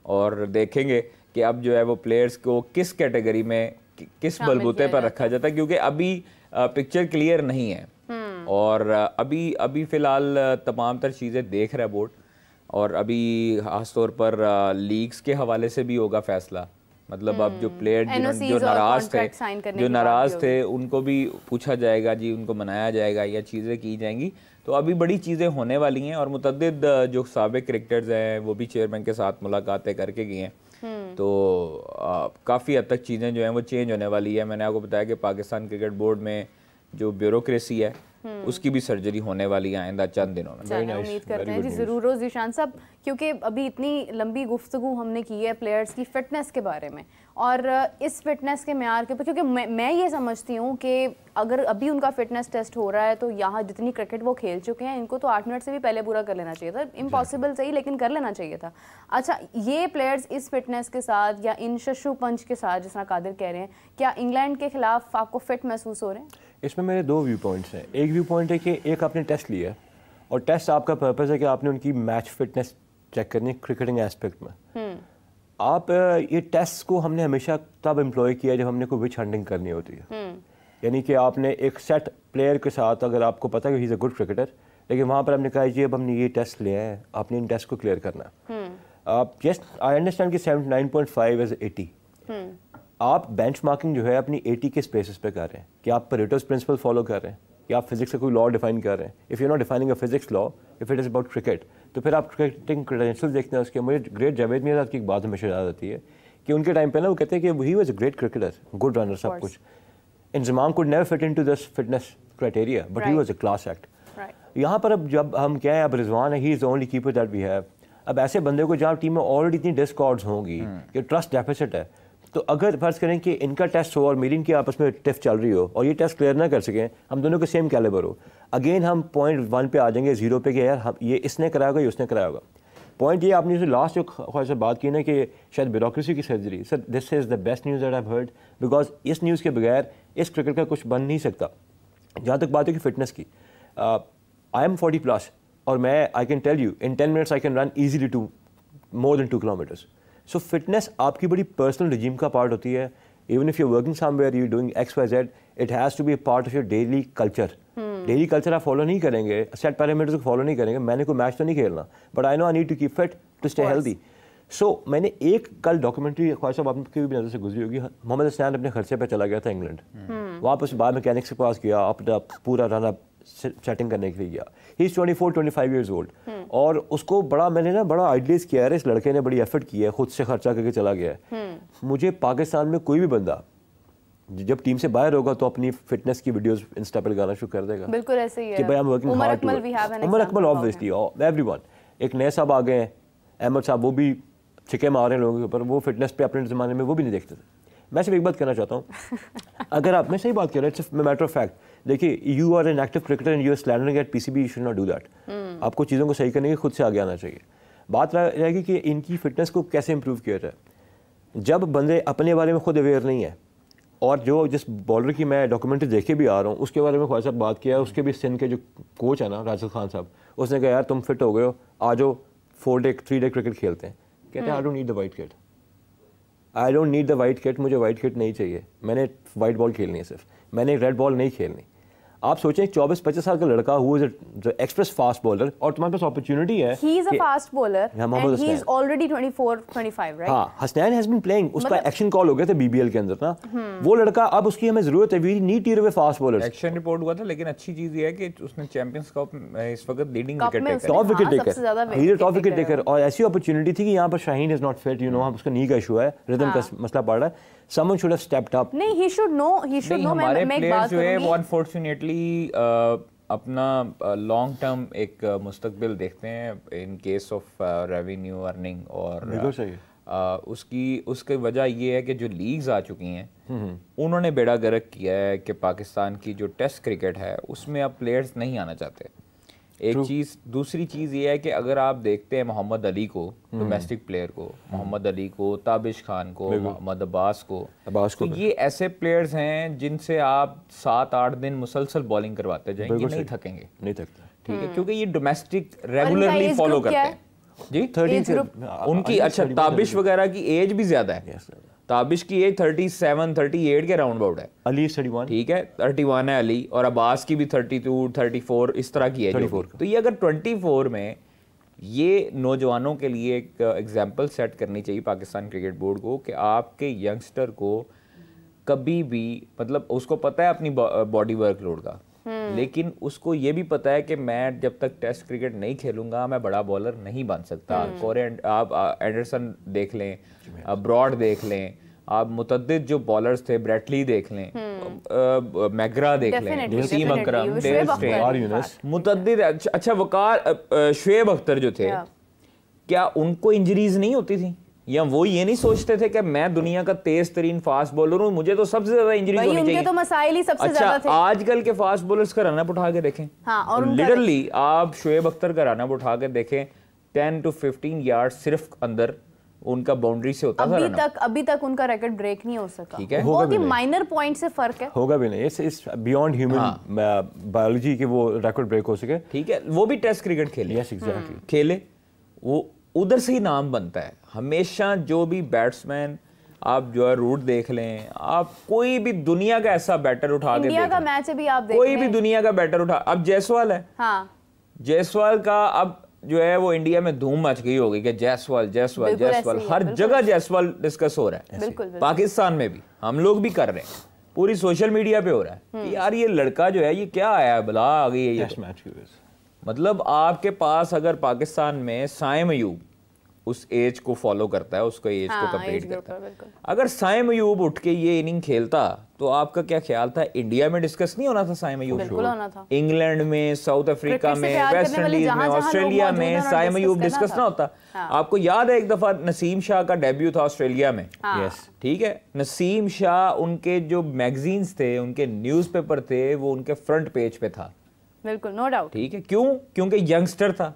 और देखेंगे कि अब जो है वो प्लेयर्स को किस कैटेगरी में किस बलबूते पर रखा जाता है, क्योंकि अभी पिक्चर क्लियर नहीं है और अभी फ़िलहाल तमाम तर चीज़ें देख रहा है बोर्ड। और अभी ख़ासतौर पर लीग्स के हवाले से भी होगा फैसला, मतलब अब जो प्लेयर जो नाराज़ थे उनको भी पूछा जाएगा जी, उनको मनाया जाएगा या चीज़ें की जाएंगी। तो अभी बड़ी चीज़ें होने वाली हैं और मुतअद्दिद जो साबिक क्रिकेटर्स हैं वो भी चेयरमैन के साथ मुलाकातें करके गए हैं। तो काफ़ी हद तक चीज़ें जो हैं वो चेंज होने वाली है। मैंने आपको बताया कि पाकिस्तान क्रिकेट बोर्ड में जो ब्यूरोक्रेसी है उसकी भी सर्जरी होने वाली है आइंदा चंद दिनों में। उम्मीद करते हैं जी ज़रूर ज़ीशान साहब, क्योंकि अभी इतनी लंबी गुफ्तगू हमने की है प्लेयर्स की फ़िटनेस के बारे में और इस फिटनेस के म्यार के ऊपर, क्योंकि मैं ये समझती हूँ कि अगर अभी उनका फिटनेस टेस्ट हो रहा है तो यहाँ जितनी क्रिकेट वो खेल चुके हैं इनको तो 8 मिनट से भी पहले पूरा कर लेना चाहिए था। इम्पॉसिबल सही, लेकिन कर लेना चाहिए था। अच्छा, ये प्लेयर्स इस फिटनेस के साथ या इन शशु पंच के साथ, जिस तरह कादिर कह रहे हैं, क्या इंग्लैंड के खिलाफ आपको फिट महसूस हो रहे हैं? इसमें मेरे 2 व्यू पॉइंट्स हैं। एक व्यू पॉइंट है कि एक आपने टेस्ट लिया और टेस्ट आपका पर्पज़ है कि आपने उनकी मैच फिटनेस चेक करनी क्रिकेटिंग एस्पेक्ट में। आप ये टेस्ट को हमने हमेशा तब एम्प्लॉय किया जब हमने कोई विच हंटिंग करनी होती है। यानी कि आपने एक सेट प्लेयर के साथ, अगर आपको पता है कि he is a good cricketer, लेकिन वहाँ पर आपने कहा जी अब हमने ये टेस्ट लिया है, आपने इन टेस्ट को क्लियर करना है। आप जस्ट आई अंडरस्टैंड कि 79.5 इज 80। आप बेंचमार्किंग जो है अपनी 80 के स्पेसिस पे कर रहे हैं कि आप पेरेटोस प्रिंसिपल फॉलो कर रहे हैं कि आप फिजिक्स का कोई लॉ डिफाइन कर रहे हैं। If you not defining a physics law, if it is about cricket, तो फिर आप क्रिकेटिंग क्रेडेंशियल देखते हैं उसके। मुझे ग्रेट जावेद मियां की एक बात हमेशा याद आती है कि उनके टाइम पे ना वो कहते हैं कि he was a great cricketer, good runner, सब कुछ। Inzamam could never fit into this fitness criteria, but he was a class act. यहाँ पर अब जब हम क्या है, अब रिजवान है, he is the only keeper that we have. अब ऐसे बंदे को जहाँ टीम में ऑलरेडी इतनी डिस्कॉर्ड्स होंगी कि ट्रस्ट डेफिसिट है, तो अगर फर्ज करें कि इनका टेस्ट हो और मेरी इनकी आपस में टिफ चल रही हो और ये टेस्ट क्लियर ना कर सकें, हम दोनों के सेम कैलिबर हो, अगेन हम पॉइंट 1 पे आ जाएंगे, 0 पे कि यार हम ये इसने कराया होगा, ये उसने कराया होगा। पॉइंट ये आपने जो लास्ट जो ख्वाहिश से बात की ना कि शायद ब्यूरोक्रेसी की surgery, sir this is the best news that I have heard, because इस न्यूज़ के बगैर इस क्रिकेट का कुछ बन नहीं सकता। जहाँ तक बात है कि फिटनेस की, आई एम 40+ और मैं I can tell you in 10 minutes I can run easily to more than 2 kilometres. So fitness आपकी बड़ी पर्सनल रिजीम का पार्ट होती है। Even if you working somewhere, you doing XYZ, it has to be a part of your daily culture. Daily culture आप follow नहीं करेंगे, set parameters को follow नहीं करेंगे। मैंने कोई मैच तो नहीं खेलना, but I know I need to keep fit to stay healthy. So मैंने एक कल डॉक्यूमेंटरी, ख्वाहिश साहब आपकी भी नज़र से गुजरी होगी, मोहम्मद हसनैन अपने खर्चे पर चला गया था इंग्लैंड। वापस बाहर मैकेनिक्स के पास गया, अपना पूरा रन अप सेटिंग करने के लिए गया। ही इज़ 24-25 ईयर्स ओल्ड और उसको बड़ा मैंने ना बड़ा आइडियलाइज किया है, इस लड़के ने बड़ी एफर्ट की है, खुद से खर्चा करके चला गया है। मुझे पाकिस्तान में कोई भी बंदा जब टीम से बाहर होगा तो अपनी फिटनेस की वीडियोस इंस्टा पर लगाना शुरू कर देगा। बिल्कुल ऐसे ही है कि भाई I am working hard. Umar Akmal obviously, everyone. एक नए साहब आ गए हैं, अहमद साहब, वो भी छिके मार रहे हैं लोगों के ऊपर, वो फिटनेस पे अपने ज़माने में वो भी नहीं देखते थे। मैं सिर्फ एक बात कहना चाहता हूँ, अगर आप, मैं सही बात कह रहा हूँ, इट्स मैटर ऑफ फैक्ट। देखिए, you are an active cricketer and you are slandering at PCB, you should not do that. आपको चीज़ों को सही करने के खुद से आगे आना चाहिए। बात रहेगी कि इनकी फिटनेस को कैसे इंप्रूव किया जाए। जब बंदे अपने बारे में खुद अवेयर नहीं है, और जो जिस बॉलर की मैं डॉक्यूमेंट्री देखे भी आ रहा हूँ उसके बारे में ख्वाहिश साहब बात किया है, उसके भी सिंध के जो कोच है ना, राशिद खान साहब, उसने कहा यार तुम फिट हो गए हो, आ जाओ 3 डे क्रिकेट खेलते हैं। कहते हैं I don't need the white kit, I don't need the white kit, मुझे वाइट किट नहीं चाहिए, मैंने वाइट बॉल खेलनी है सिर्फ, मैंने रेड बॉल नहीं खेलनी। आप सोचें 24-25 साल का लड़का who is express fast bowler और तुम्हारे पास अपॉर्चुनिटी है, he is a fast bowler and he is already 24-25 right. हां, हसनैन हैज बीन प्लेइंग, उसका एक्शन कॉल हो गया था BBL के अंदर ना, वो लड़का, अब उसकी हमें जरूरत है, we need tearaway fast bowlers. Action report हुआ था, लेकिन अच्छी चीज ये है कि उसने चैंपियंस कप में इस वक्त leading wicket taker, top wicket taker, he is top wicket taker. और ऐसी अपॉर्चुनिटी थी कि यहां पर Shaheen is not fit, you know, उसका नी का इशू है, रिदम का मसला पड़ रहा है। someone should have stepped up. नहीं, he should know हमारे मैं एक प्लेयर्स बात जो है करूंगी। वो अनफॉर्चुनेटली अपना लॉन्ग टर्म एक मुस्तकबिल देखते हैं in case of revenue earning और बिल्कुल सही है। उसकी वजह ये है कि जो लीग्स आ चुकी हैं उन्होंने बेड़ा गर्क किया है कि पाकिस्तान की जो टेस्ट क्रिकेट है उसमें अब प्लेयर्स नहीं आना चाहते। एक चीज़, दूसरी चीज़ ये है कि अगर आप देखते हैं मोहम्मद अली को, डोमेस्टिक प्लेयर को, मोहम्मद अली को, ताबिश खान को, मोहम्मद अब्बास को, तो ये ऐसे प्लेयर्स हैं जिनसे आप 7-8 दिन मुसलसल बॉलिंग करवाते जाएंगे, नहीं थकेंगे, नहीं थकता, ठीक है, क्योंकि ये डोमेस्टिक रेगुलरली फॉलो करते हैं जी। 13 उनकी अच्छा ताबिश वगैरह की एज भी ज्यादा है, ताबिश की एज 37-38 के राउंड अबाउट है, अली 31, ठीक है 31 है अली, और अब्बास की भी 32-34 इस तरह की एज होगी। तो ये अगर 24 में ये नौजवानों के लिए एक एग्जाम्पल सेट करनी चाहिए पाकिस्तान क्रिकेट बोर्ड को कि आपके यंगस्टर को कभी भी, मतलब उसको पता है अपनी बॉडी वर्कलोड का, लेकिन उसको ये भी पता है कि मैं जब तक टेस्ट क्रिकेट नहीं खेलूंगा मैं बड़ा बॉलर नहीं बन सकता। आप एंडरसन देख लें, ब्रॉड देख लें, आप मुतद्दिद जो बॉलर्स थे, ब्रेटली देख लें, मैगरा देख लें, वसीम अकरम, डेल स्टेन, मुतद्दिद अच्छा वकार, शुएब अख्तर जो थे, क्या उनको इंजरीज नहीं होती थी? या वो ये नहीं सोचते थे कि मैं दुनिया का तेज तरीन फास्ट बॉलर हूँ, मुझे तो सबसे ज्यादा इंजरीज होनी चाहिए? तो मसाइल ही सबसे ज्यादा थे। आजकल के फास्ट बॉलर्स का रनअप उठा के देखें, और लिटरली आप शुएब अख्तर का रनअप उठा के देखें, 10 to 15 यार्ड सिर्फ अंदर उनका बाउंड्री से होता था। अभी तक उनका रिकॉर्ड ब्रेक नहीं हो सका। ठीक है, बहुत ही माइनर पॉइंट से फर्क है, होगा भी नहीं, इस बियॉन्ड ह्यूमन बायोलॉजी के वो रिकॉर्ड ब्रेक हो सके। ठीक है, वो भी टेस्ट क्रिकेट खेले, यस एग्जैक्टली खेले, वो उधर से ही नाम बनता है हमेशा। जो भी बैट्समैन आप जो है रूट देख लें, आप कोई भी दुनिया का ऐसा बैटर उठा के इंडिया का मैच भी आप देख कोई भी दुनिया का बैटर उठा, अब जायसवाल है, जायसवाल का अब जो है वो इंडिया में धूम मच गई होगी कि जायसवाल जायसवाल जायसवाल, हर जगह जायसवाल डिस्कस हो रहा है, पाकिस्तान में भी हम लोग भी कर रहे हैं, पूरी सोशल मीडिया पे हो रहा है कि यार ये लड़का जो है ये क्या आया, बला आ गई है ये तो। मतलब आपके पास अगर पाकिस्तान में साइम अयूब उस एज को फॉलो करता है, उसको एज को कंप्लीट करता है, अगर साइम अयूब उठ के ये इनिंग खेलता तो आपका क्या ख्याल था? इंडिया में डिस्कस नहीं होना था साइम अयूब? बिल्कुल होना था। इंग्लैंड में, साउथ अफ्रीका में, वेस्ट इंडीज में, ऑस्ट्रेलिया में साइम अयूब डिस्कस ना होता। आपको याद है एक दफा नसीम शाह का डेब्यू था ऑस्ट्रेलिया में, ठीक है, नसीम शाह उनके जो मैगजीन्स थे, उनके न्यूज़पेपर थे, वो उनके फ्रंट पेज पे था, बिल्कुल नो डाउट। ठीक है, क्यों? क्योंकि यंगस्टर था,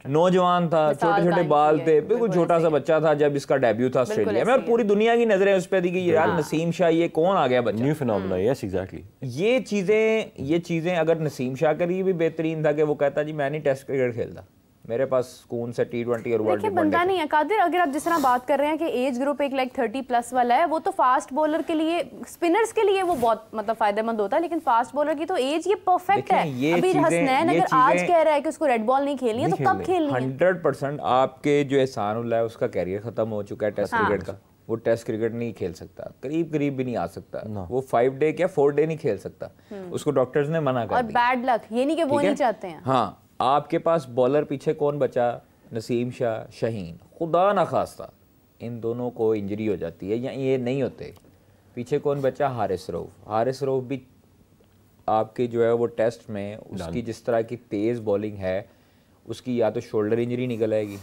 नौजवान था, छोटे छोटे बाल थे, बिल्कुल छोटा सा बच्चा था जब इसका डेब्यू था ऑस्ट्रेलिया में, और पूरी दुनिया की नजरें उस पर थी कि यार नसीम शाह ये कौन आ गया बच्चा, न्यू फिनोमेना। Yes exactly. ये चीजें अगर नसीम शाह के लिए भी बेहतरीन था कि वो कहता जी मैं नहीं टेस्ट क्रिकेट खेलता, मेरे पास सुकून से T20 और वर्ल्ड बनता नहीं है। कादिर, अगर आप जिस तरह बात कर रहे हैं कि एज ग्रुप एक लाइक 30+ वाला है, वो तो फास्ट बॉलर के लिए, स्पिनर्स के लिए वो बहुत मतलब फायदेमंद होता है, लेकिन फास्ट बॉलर की तो एज ये परफेक्ट है। अभी हसनैन अगर आज कह रहा है कि उसको रेड बॉल नहीं खेलनी है तो कब खेलनी है? 100% आपके जो एहसानुल्लाह है उसका कैरियर खत्म हो चुका है टेस्ट क्रिकेट का, वो टेस्ट क्रिकेट नहीं खेल सकता, करीब भी नहीं आ सकता, वो 5 डे क्या 4 डे नहीं खेल सकता, उसको डॉक्टर्स ने मना कर दिया। और बैड लक, ये नहीं कि वो नहीं चाहते हैं। हाँ, आपके पास बॉलर पीछे कौन बचा? नसीम शाह, शाहीन, खुदा ना खास्ता इन दोनों को इंजरी हो जाती है या ये नहीं होते, पीछे कौन बचा? हारिस रऊफ। हारिस रऊफ भी आपके जो है वो टेस्ट में उसकी जिस तरह की तेज बॉलिंग है, उसकी या तो शोल्डर इंजरी निकल आएगी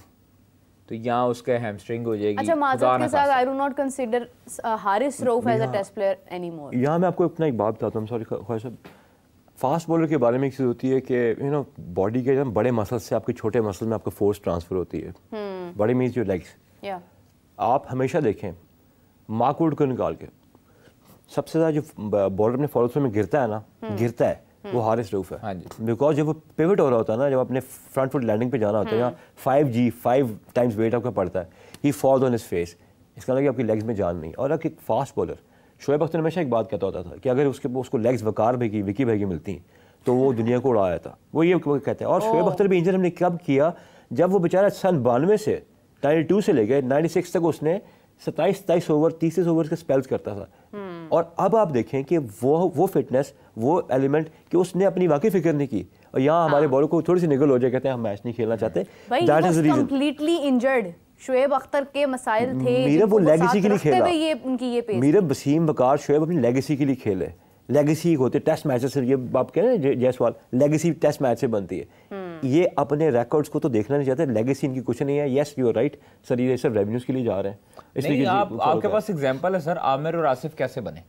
तो यहाँ उसका हैमस्ट्रिंग हो जाएगी। अच्छा, माजरत के साथ I do not consider Haris Rauf as a test player anymore. यहाँ मैं आपको अपना एक बात बताता हूँ, सॉरी ख्वाहिश साहब, फास्ट बॉलर के बारे में एक चीज़ होती है कि यू नो बॉडी के बड़े मसल से आपके छोटे मसल में आपको फोर्स ट्रांसफर होती है, बड़े मीन्स योर लेग्स। आप हमेशा देखें मार्कवुड को निकाल के सबसे ज़्यादा जो बॉलर अपने फॉलो थ्रू में गिरता है ना, गिरता है वो हारिस रऊफ है। बिकॉज जब वो पिवट हो रहा होता है ना, जब अपने फ्रंट फुट लैंडिंग पे जाना होता है, यहाँ 5 टाइम्स वेट आपका पड़ता है, ही फॉल्स ऑन हिज फेस, इसका मतलब आपकी लेग्स में जान नहीं। और एक फास्ट बॉलर शुएब अख्तर हमेशा एक बात कहता होता था कि अगर उसको लेग्स वकार भाई की, विकी भाई की मिलती तो वो दुनिया को उड़ाया था, वो ये कहते हैं। और शुएब अख्तर भी इंजर हमने कब किया? जब वो बेचारा सन 92 से 92 से लेके 96 तक उसने 27 ओवर 30 ओवर के स्पेल्स करता था। और अब आप देखें कि वो फिटनेस, वो एलिमेंट कि उसने अपनी वाकई फिक्र नहीं की, और यहाँ हमारे बॉलर को थोड़ी सी निगल हो जाए, कहते हैं हम मैच नहीं खेलना चाहते। That is the reason. Completely injured Shoaib Akhtar के मसाइल थे, मीरब वो लेगेसी के लिए खेला, ये उनकी ये पेस, मीरब, वसीम, वकार, शुएब अपनी लेगेसी के लिए खेले। लेगेसी होते टेस्ट मैचेस से, ये आप कह रहे हैं जयसवाल, लेगेसी टेस्ट मैच से बनती है। ये अपने रिकॉर्ड्स को तो देखना नहीं चाहते, लेगेसी इनकी कुछ नहीं है। Yes you are right sir, ये सिर्फ रेवेन्यूज के लिए जा रहे हैं, इसलिए आपके पास एग्जांपल है सर, आमिर और आसिफ कैसे बने?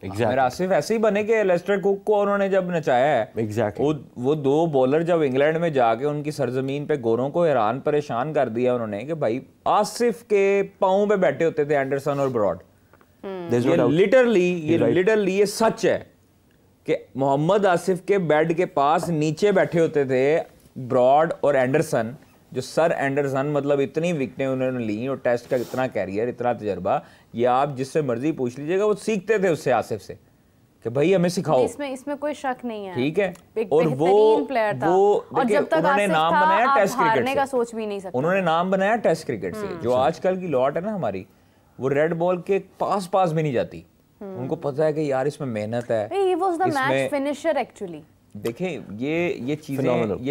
आमिर आसिफ ऐसे ही बने कि लेस्टर कुक को उन्होंने जब नचाया है, एग्जैक्टली वो दो बॉलर जब इंग्लैंड में जाके उनकी सरजमीन पे गोरों को हैरान परेशान कर दिया उन्होंने कि भाई आसिफ के पाँव पे बैठे होते थे एंडरसन और ब्रॉड। ये लिटरली ये सच है कि मोहम्मद आसिफ के बेड के पास नीचे बैठे होते थे ब्रॉड और एंडरसन, जो सर एंडरसन, मतलब इतनी विकेटें उन्होंने ली और टेस्ट का इतना कैरियर, इतना तजर्बा, ये आप जिससे मर्जी पूछ लीजिएगा, वो सीखते थे उससे, आसिफ से, कि भाई हमें सिखाओ। इसमें कोई शक नहीं है, ठीक है। और वो प्लेयर था, और जब तक उन्होंने नाम बनाया टेस्ट क्रिकेट का सोच भी नहीं सकते, उन्होंने नाम बनाया टेस्ट क्रिकेट से। जो आजकल की लॉट है ना हमारी, वो रेड बॉल के पास भी नहीं जाती। उनको पता है कि यार इसमें मेहनत है। He was the match finisher actually। देखें ये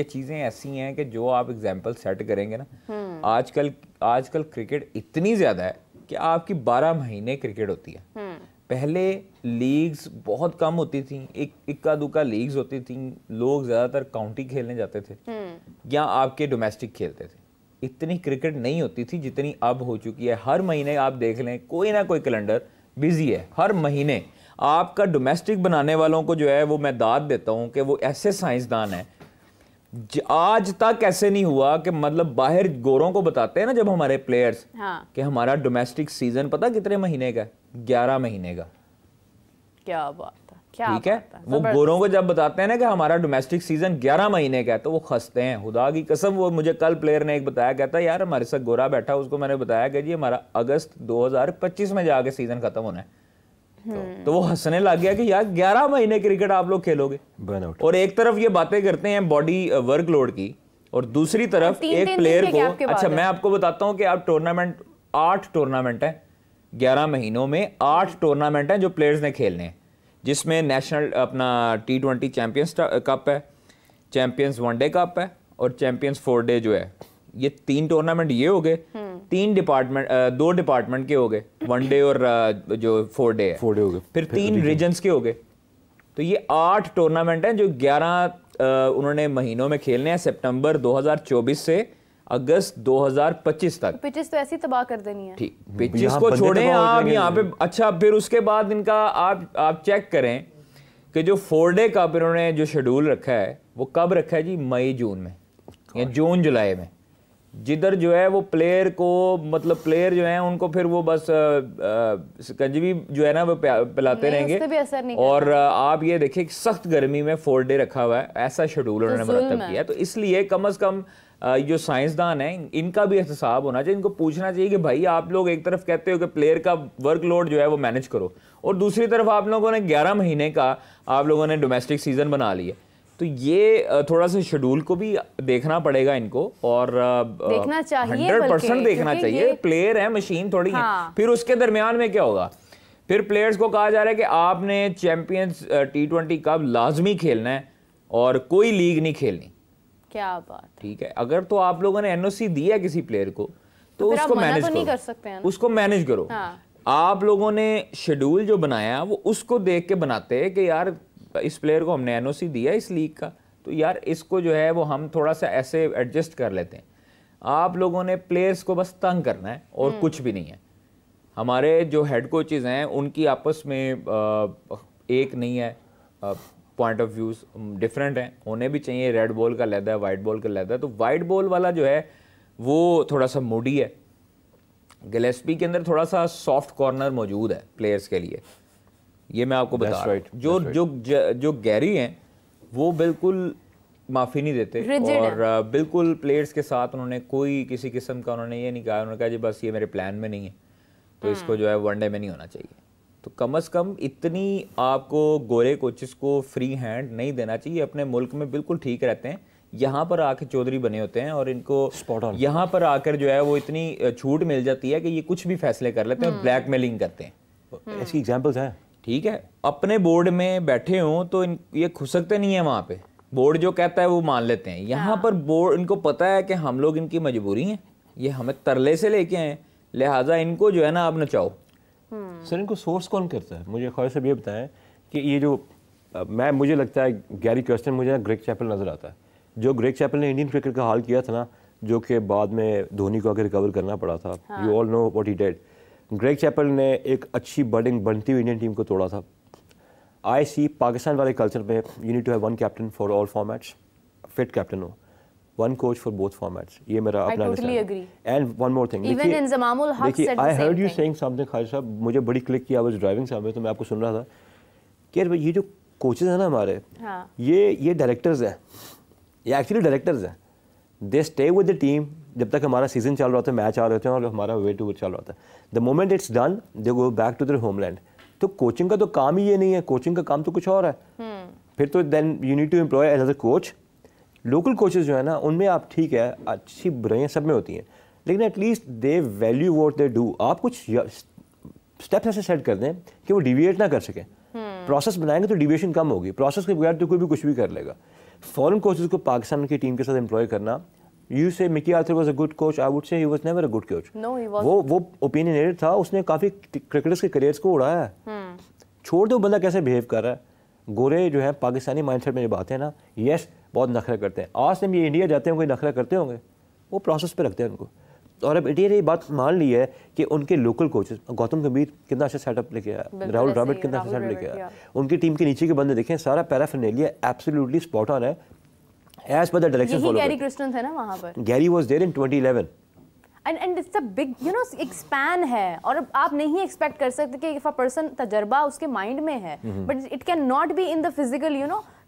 चीजें ऐसी हैं कि जो आप एग्जांपल सेट करेंगे ना, आजकल क्रिकेट इतनी ज्यादा है कि आपकी 12 महीने क्रिकेट होती है। पहले लीग्स बहुत कम होती थी, इक्का दुक्का लीग्स होती थी, लोग ज्यादातर काउंटी खेलने जाते थे या आपके डोमेस्टिक खेलते थे। इतनी क्रिकेट नहीं होती थी जितनी अब हो चुकी है। हर महीने आप देख लें, कोई ना कोई कैलेंडर बिजी है। हर महीने आपका डोमेस्टिक बनाने वालों को जो है वो मैं दाद देता हूं कि वो ऐसे साइंसदान हैं। आज तक ऐसे नहीं हुआ कि मतलब बाहर गोरों को बताते हैं ना जब हमारे प्लेयर्स, हाँ। कि हमारा डोमेस्टिक सीजन पता कितने महीने का? 11 महीने का। क्या बात है, ठीक है। वो गोरों को जब बताते हैं ना कि हमारा डोमेस्टिक सीजन 11 महीने का है, तो वो खसते हैं। खुदा की कसम, वो मुझे कल प्लेयर ने एक बताया, कहता है यार हमारे साथ गोरा बैठा, उसको मैंने बताया कि जी हमारा अगस्त 2025 में जाके सीजन खत्म होना है। तो वो हंसने लग गया कि यार 11 महीने क्रिकेट आप लोग खेलोगे। और एक तरफ ये बातें करते हैं बॉडी वर्कलोड की, और दूसरी तरफ एक प्लेयर को, अच्छा मैं आपको बताता हूँ कि आप टूर्नामेंट, 8 टूर्नामेंट है 11 महीनों में, 8 टूर्नामेंट हैं जो प्लेयर्स ने खेलने हैं, जिसमें नेशनल अपना T20 चैंपियंस कप है, चैंपियंस वनडे कप है, और चैंपियंस 4 डे जो है। ये 3 टूर्नामेंट ये हो गए, 2 डिपार्टमेंट के हो गए, वनडे और जो 4 डे है, 4 डे हो गए, फिर 3 रीजन्स के हो गए। तो ये 8 टूर्नामेंट हैं जो 11 उन्होंने महीनों में खेलने हैं, सितंबर 2024 से अगस्त 2025 तक। पिचेस तो ऐसी तबाह कर देनी है। ठीक, पिचेस को छोड़ें आप यहाँ पे। अच्छा, फिर उसके बाद इनका आप चेक करें कि जो 4 डे कप इन्होंने जो शेड्यूल रखा है, वो कब रखा है जी? मई जून में या जून जुलाई में, जिधर जो है वो प्लेयर को, मतलब प्लेयर जो है उनको फिर वो बस कंजवी जो है ना वो पिलाते रहेंगे। और आप ये देखिए कि सख्त गर्मी में 4 डे रखा हुआ है, ऐसा शेड्यूल उन्होंने मरतब किया। तो इसलिए कम से कम जो साइंसदान हैं इनका भी एहतसाब होना चाहिए, इनको पूछना चाहिए कि भाई आप लोग एक तरफ कहते हो कि प्लेयर का वर्कलोड जो है वो मैनेज करो, और दूसरी तरफ आप लोगों ने 11 महीने का आप लोगों ने डोमेस्टिक सीजन बना लिया। तो ये थोड़ा सा शेड्यूल को भी देखना पड़ेगा इनको, और देखना चाहिए, 100% देखना चाहिए। प्लेयर है, मशीन थोड़ी है। फिर उसके दरमियान में क्या होगा? फिर प्लेयर्स को कहा जा रहा है कि आपने चैंपियंस T20 कप लाजमी खेलना है और कोई लीग नहीं खेलनी। क्या बात, ठीक है। अगर तो आप लोगों ने NOC दी है किसी प्लेयर को, तो उसको मैनेज करो, नहीं कर सकते हैं, उसको मैनेज करो। आप लोगों ने शेड्यूल जो बनाया वो उसको देख के बनाते हैं कि यार इस प्लेयर को हमने NOC दिया इस लीग का, तो यार इसको जो है वो हम थोड़ा सा ऐसे एडजस्ट कर लेते हैं। आप लोगों ने प्लेयर्स को बस तंग करना है और कुछ भी नहीं है। हमारे जो हेड कोचेज हैं उनकी आपस में एक नहीं है, पॉइंट ऑफ व्यूज डिफरेंट हैं, होने भी चाहिए। रेड बॉल का लहदा है, वाइट बॉल का लहदा है। तो वाइट बॉल वाला जो है वो थोड़ा सा मूडी है। गिलेस्पी के अंदर थोड़ा सा सॉफ्ट कॉर्नर मौजूद है प्लेयर्स के लिए, ये मैं आपको बता रहा हूं। जो गैरी हैं वो बिल्कुल माफ़ी नहीं देते, और बिल्कुल प्लेयर्स के साथ उन्होंने कोई किसी किस्म का उन्होंने ये नहीं कहा, उन्होंने कहा जी बस ये मेरे प्लान में नहीं है, तो इसको जो है वनडे में नहीं होना चाहिए। तो कम से कम इतनी आपको गोरे कोचेस को फ्री हैंड नहीं देना चाहिए। अपने मुल्क में बिल्कुल ठीक रहते हैं, यहाँ पर आके चौधरी बने होते हैं, और इनको यहाँ पर आकर जो है वो इतनी छूट मिल जाती है कि ये कुछ भी फैसले कर लेते हैं और ब्लैकमेलिंग करते हैं। ऐसी एग्जांपल्स हैं। ठीक है, अपने बोर्ड में बैठे हों तो ये खुसकते नहीं है वहाँ पे, बोर्ड जो कहता है वो मान लेते हैं। यहाँ पर बोर्ड, इनको पता है कि हम लोग इनकी मजबूरी हैं, ये हमें तरले से लेके आए, लिहाजा इनको जो है ना आप नचाओ। सर इनको सोर्स कौन करता है? मुझे ख्वाहिश साहब ये बताएं कि ये जो मुझे लगता है गैरी कर्स्टन, मुझे ना ग्रेग चैपल नज़र आता है। जो ग्रेग चैपल ने इंडियन क्रिकेट का हाल किया था ना, जो कि बाद में धोनी को आकर रिकवर करना पड़ा था, you all know what he did. Greg Chappell ने एक अच्छी बनती हुई इंडियन टीम को तोड़ा था। आई सी पाकिस्तान वाले कल्चर में you need to have one captain for all formats, fit captain हो, one coach for both formats. ये मेरा अपना understanding. And one more thing, देखिए I heard you saying something Khalid sahab, मुझे बड़ी क्लिक किया, आई वाज ड्राइविंग समवेयर, तो मैं आपको सुन रहा था कि यार ये जो कोचेस हैं ना हमारे, ये डायरेक्टर्स हैं, ये एक्चुअली डायरेक्टर्स हैं। They stay with the team जब तक हमारा सीजन चल रहा होता है, मैच आ रहे होते हैं और हमारा वे टू चल रहा होता है। The moment it's done they go back to their homeland. तो कोचिंग का तो काम ही ये नहीं है, कोचिंग का काम तो कुछ और है। फिर तो then you need to employ another coach. Local coaches जो है ना, उनमें आप ठीक है, अच्छी बुराइयाँ सब में होती हैं, लेकिन at least they value what they do. आप कुछ स्टेप्स ऐसे सेट कर दें कि वो डिविएट ना कर सकें। प्रोसेस बनाएंगे तो डिविएशन कम होगी, प्रोसेस के बगैर तो कोई भी कुछ भी कर लेगा। फॉरेन कोचेस को पाकिस्तान की टीम के साथ एम्प्लॉय करना, यू से Mickey Arthur was a good coach, I would say he was never a good coach. वो ओपिनियनेटेड था, उसने काफ़ी क्रिकेटर्स के करियर्स को उड़ाया है। छोड़ दो बंदा कैसे बिहेव कर रहा है। गोरे जो है पाकिस्तानी माइंडसेट में जब आते हैं ना, यस बहुत नखरा करते हैं। आज टाइम ये इंडिया जाते हैं, कोई नखरा करते होंगे, वो प्रोसेस पे रखते हैं उनको। और अब इंडिया ने ये बात मान ली है कि उनके लोकल कोचेस, गौतम गंभीर कितना अच्छा सेटअप लेके आया, राहुल द्रविड़ कितना अच्छा सेटअप लेके आया, उनकी टीम के नीचे के बंदे देखें, सारा पैराफर्नेलिया एब्सोल्युटली स्पॉट ऑन है as per the direction follow. Gary Kirsten थे ना वहां पर, Gary was there in 2011 and it's a big एक स्पैन है, और आप नहीं एक्सपेक्ट कर सकते कि इफ अ पर्सन तजर्बा उसके माइंड में है, but it can not be in the physical,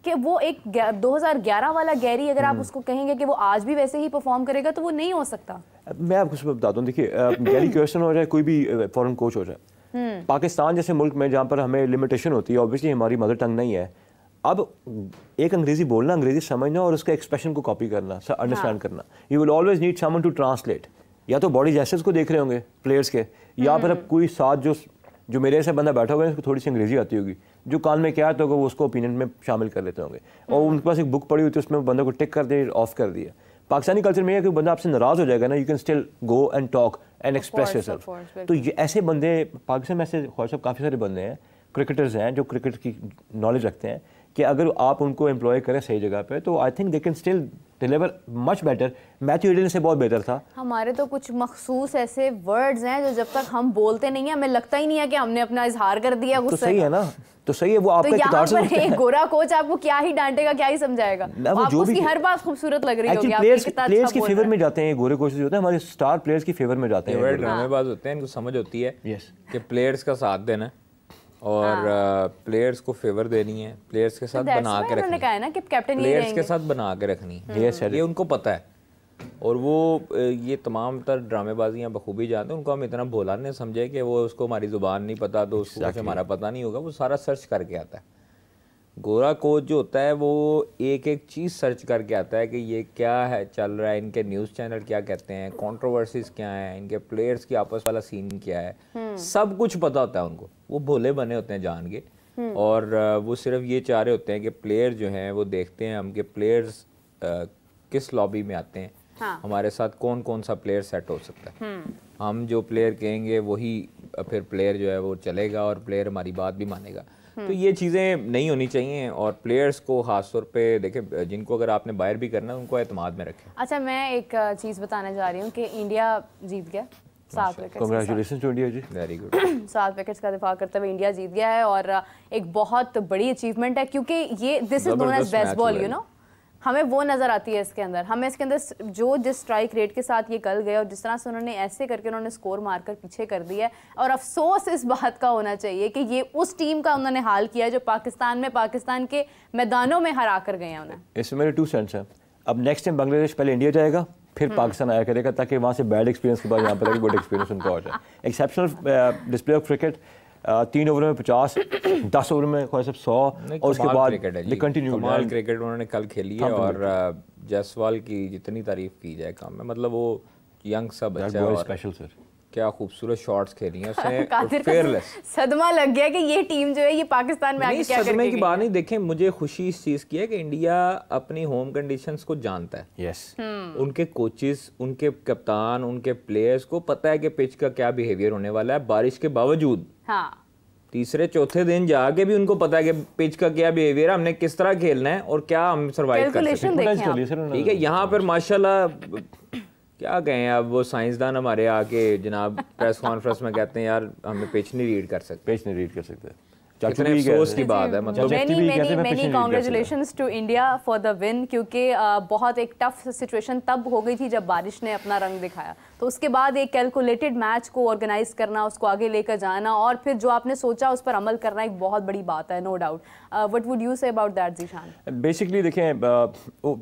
कि वो एक 2011 वाला गैरी अगर आप उसको कहेंगे कि वो आज भी वैसे ही परफॉर्म करेगा, तो वो नहीं हो सकता। मैं आपको सब बताता हूँ, देखिए गैरी कर्स्टन हो जाए, कोई भी फॉरेन कोच हो जाए, पाकिस्तान जैसे मुल्क में जहाँ पर हमें लिमिटेशन होती है, ऑब्वियसली हमारी मदर टंग नहीं है। अब एक अंग्रेजी बोलना, अंग्रेजी समझना और उसके एक्सप्रेशन को कॉपी करना, अंडरस्टैंड करना, you will always need someone to translate. या तो बॉडी जेस्चर्स को देख रहे होंगे प्लेयर्स के, या फिर अब कोई साथ जो मेरे से बंदा बैठा होगा, उसको थोड़ी सी अंग्रेजी आती होगी, जो कान में क्या आता होगा वो उसको ओपिनियन में शामिल कर लेते होंगे, और उनके पास एक बुक पड़ी होती है, उसमें बंदे को टिक कर दे, ऑफ कर दिया। पाकिस्तानी कल्चर में है कि बंदा आपसे नाराज हो जाएगा ना, you can still go and talk and express yourself. तो ये ऐसे बंदे पाकिस्तान में, ऐसे ख्वाहिश काफ़ी सारे बंदे हैं, क्रिकेटर्स हैं जो क्रिकेट की नॉलेज रखते हैं, कि अगर आप उनको एम्प्लॉय करें सही जगह पे, तो I think they can still deliver much better. Matthew Eden से बहुत बेहतर था। हमारे तो कुछ मखसूस ऐसे वर्ड्स हैं जो जब तक हम बोलते नहीं है, हमें लगता ही नहीं है कि हमने अपना इजहार कर दिया गुस्से। तो सही है ना, तो सही है वो आपका यहाँ पर एक गोरा कोच आपको क्या ही डांटेगा, क्या ही समझाएगा, आपको उसकी हर बात खूबसूरत लग रही होगी। प्लेयर्स के फेवर में जाते हैं गोरे कोचेस होते हैं, हमारे स्टार प्लेयर्स के फेवर में जाते हैं। ड्रामेबाज होते हैं, इनको समझ होती है कि प्लेयर्स का साथ देना और प्लेयर्स को फेवर देनी है, प्लेयर्स के साथ बना के रखनी है, प्लेयर्स के साथ बना के रखनी है, ये उनको पता है। और वो ये तमाम तर ड्रामेबाजियाँ बखूबी जानते हैं। उनको हम इतना भोला नहीं समझे कि वो उसको हमारी ज़ुबान नहीं पता तो उसको कुछ हमारा पता नहीं होगा, वो सारा सर्च करके आता है। गोरा कोच जो होता है वो एक एक चीज़ सर्च करके आता है कि ये क्या है चल रहा है, इनके न्यूज़ चैनल क्या कहते हैं, कंट्रोवर्सीज क्या हैं, इनके प्लेयर्स की आपस वाला सीन क्या है, सब कुछ पता होता है उनको। वो भोले बने होते हैं जान के, और वो सिर्फ ये चाह रहे होते हैं कि प्लेयर जो हैं वो देखते हैं हम कि प्लेयर्स किस लॉबी में आते हैं, हमारे साथ कौन कौन सा प्लेयर सेट हो सकता है। हम जो प्लेयर कहेंगे वही फिर प्लेयर जो है वो चलेगा, और प्लेयर हमारी बात भी मानेगा। तो ये चीज़ें नहीं होनी चाहिए, और प्लेयर्स को खास तौर पे देखें, जिनको अगर आपने बाहर भी करना है उनको एतमाद में रखें। अच्छा, मैं एक चीज़ बताने जा रही हूँ कि इंडिया जीत गया 7 wicket. Congratulations to India ji, very good. 7 wickets का दिफा करते हुए इंडिया जीत गया है, और एक बहुत बड़ी अचीवमेंट है, क्योंकि ये this is known as best ball, हमें वो नज़र आती है इसके अंदर। हमें इसके अंदर जो जिस स्ट्राइक रेट के साथ ये कल गए, और जिस तरह से उन्होंने ऐसे करके उन्होंने स्कोर मारकर पीछे कर दिया है, और अफसोस इस बात का होना चाहिए कि ये उस टीम का उन्होंने हाल किया है जो पाकिस्तान के मैदानों में हरा कर गए हैं उन्हें। इसमें मेरे 2 सेंट्स हैं। अब नेक्स्ट टाइम बांग्लादेश पहले इंडिया जाएगा, फिर पाकिस्तान आया करेगा, ताकि वहाँ से बैड एक्सपीरियंस के बाद यहाँ पर गुड एक्सपीरियंस उनका हो जाए। Exceptional display of cricket, 3 over में 50, 10 ओवर में 100, और उसके बाद कंटिन्यू कमाल क्रिकेट उन्होंने कल खेली है। और जायसवाल की जितनी तारीफ की जाए कम है, मतलब वो यंग सब अच्छा है, और स्पेशल सर क्या खूबसूरत शॉट्स खेली हैं उसने, कादिर का फेयरलेस। सदमा लग गया कि ये टीम जो है ये पाकिस्तान में आके क्या सदमे की बात नहीं, देखें मुझे खुशी इस चीज़ की है कि इंडिया अपनी होम कंडीशंस को जानता है। यस, उनके कोचेस, उनके कप्तान, उनके प्लेयर्स को पता है कि पिच का क्या बिहेवियर होने वाला है। बारिश के बावजूद हाँ, तीसरे चौथे दिन जाके भी उनको पता है कि पिच का क्या बिहेवियर है, हमने किस तरह खेलना है और क्या हम सर्वाइव कर सकते हैं। ठीक है, यहाँ पर माशाल्लाह क्या कहें, अब वो साइंसदान हमारे आके जनाब प्रेस कॉन्फ्रेंस में कहते हैं यार हमें पिच नहीं रीड कर सकते, पिच नहीं रीड कर सकते। कितने अफसोस की बात है। मतलब many congratulations to India for the win, क्योंकि बहुत एक टफ सिचुएशन तब हो गई थी जब बारिश ने अपना रंग दिखाया, तो उसके बाद एक कैलकुलेटेड मैच को ऑर्गेनाइज करना, उसको आगे लेकर जाना और फिर जो आपने सोचा उस पर अमल करना एक बहुत बड़ी बात है, no doubt. What would you say about that Zeeshan? Basically देखें,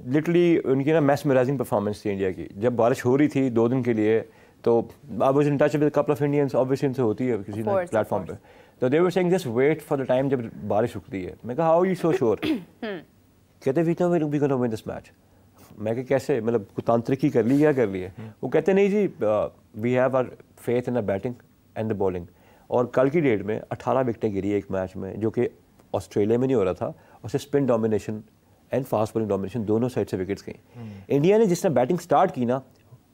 लिटरली उनकी ना मेस्मराइजिंग परफॉर्मेंस थी इंडिया की। जब बारिश हो रही थी 2 दिन के लिए, तो I was in touch with couple of Indians, obviously इनसे होती है किसी प्लेटफॉर्म पे, तो they were saying just wait for the time जब बारिश रुकती है। मैं कहा हाउ यू सो श्योर? कहते we know we gonna win this match. मैं कहा कैसे, मतलब तांत्रिकी कर ली, क्या कर ली है? वो कहते नहीं जी, we have our faith in the batting and the bowling. और कल की डेट में 18 विकेटें गिरी एक मैच में, जो कि ऑस्ट्रेलिया में नहीं हो रहा था, और spin domination and fast bowling domination दोनों साइड से विकेट्स गई। इंडिया ने जिसने बैटिंग स्टार्ट की ना,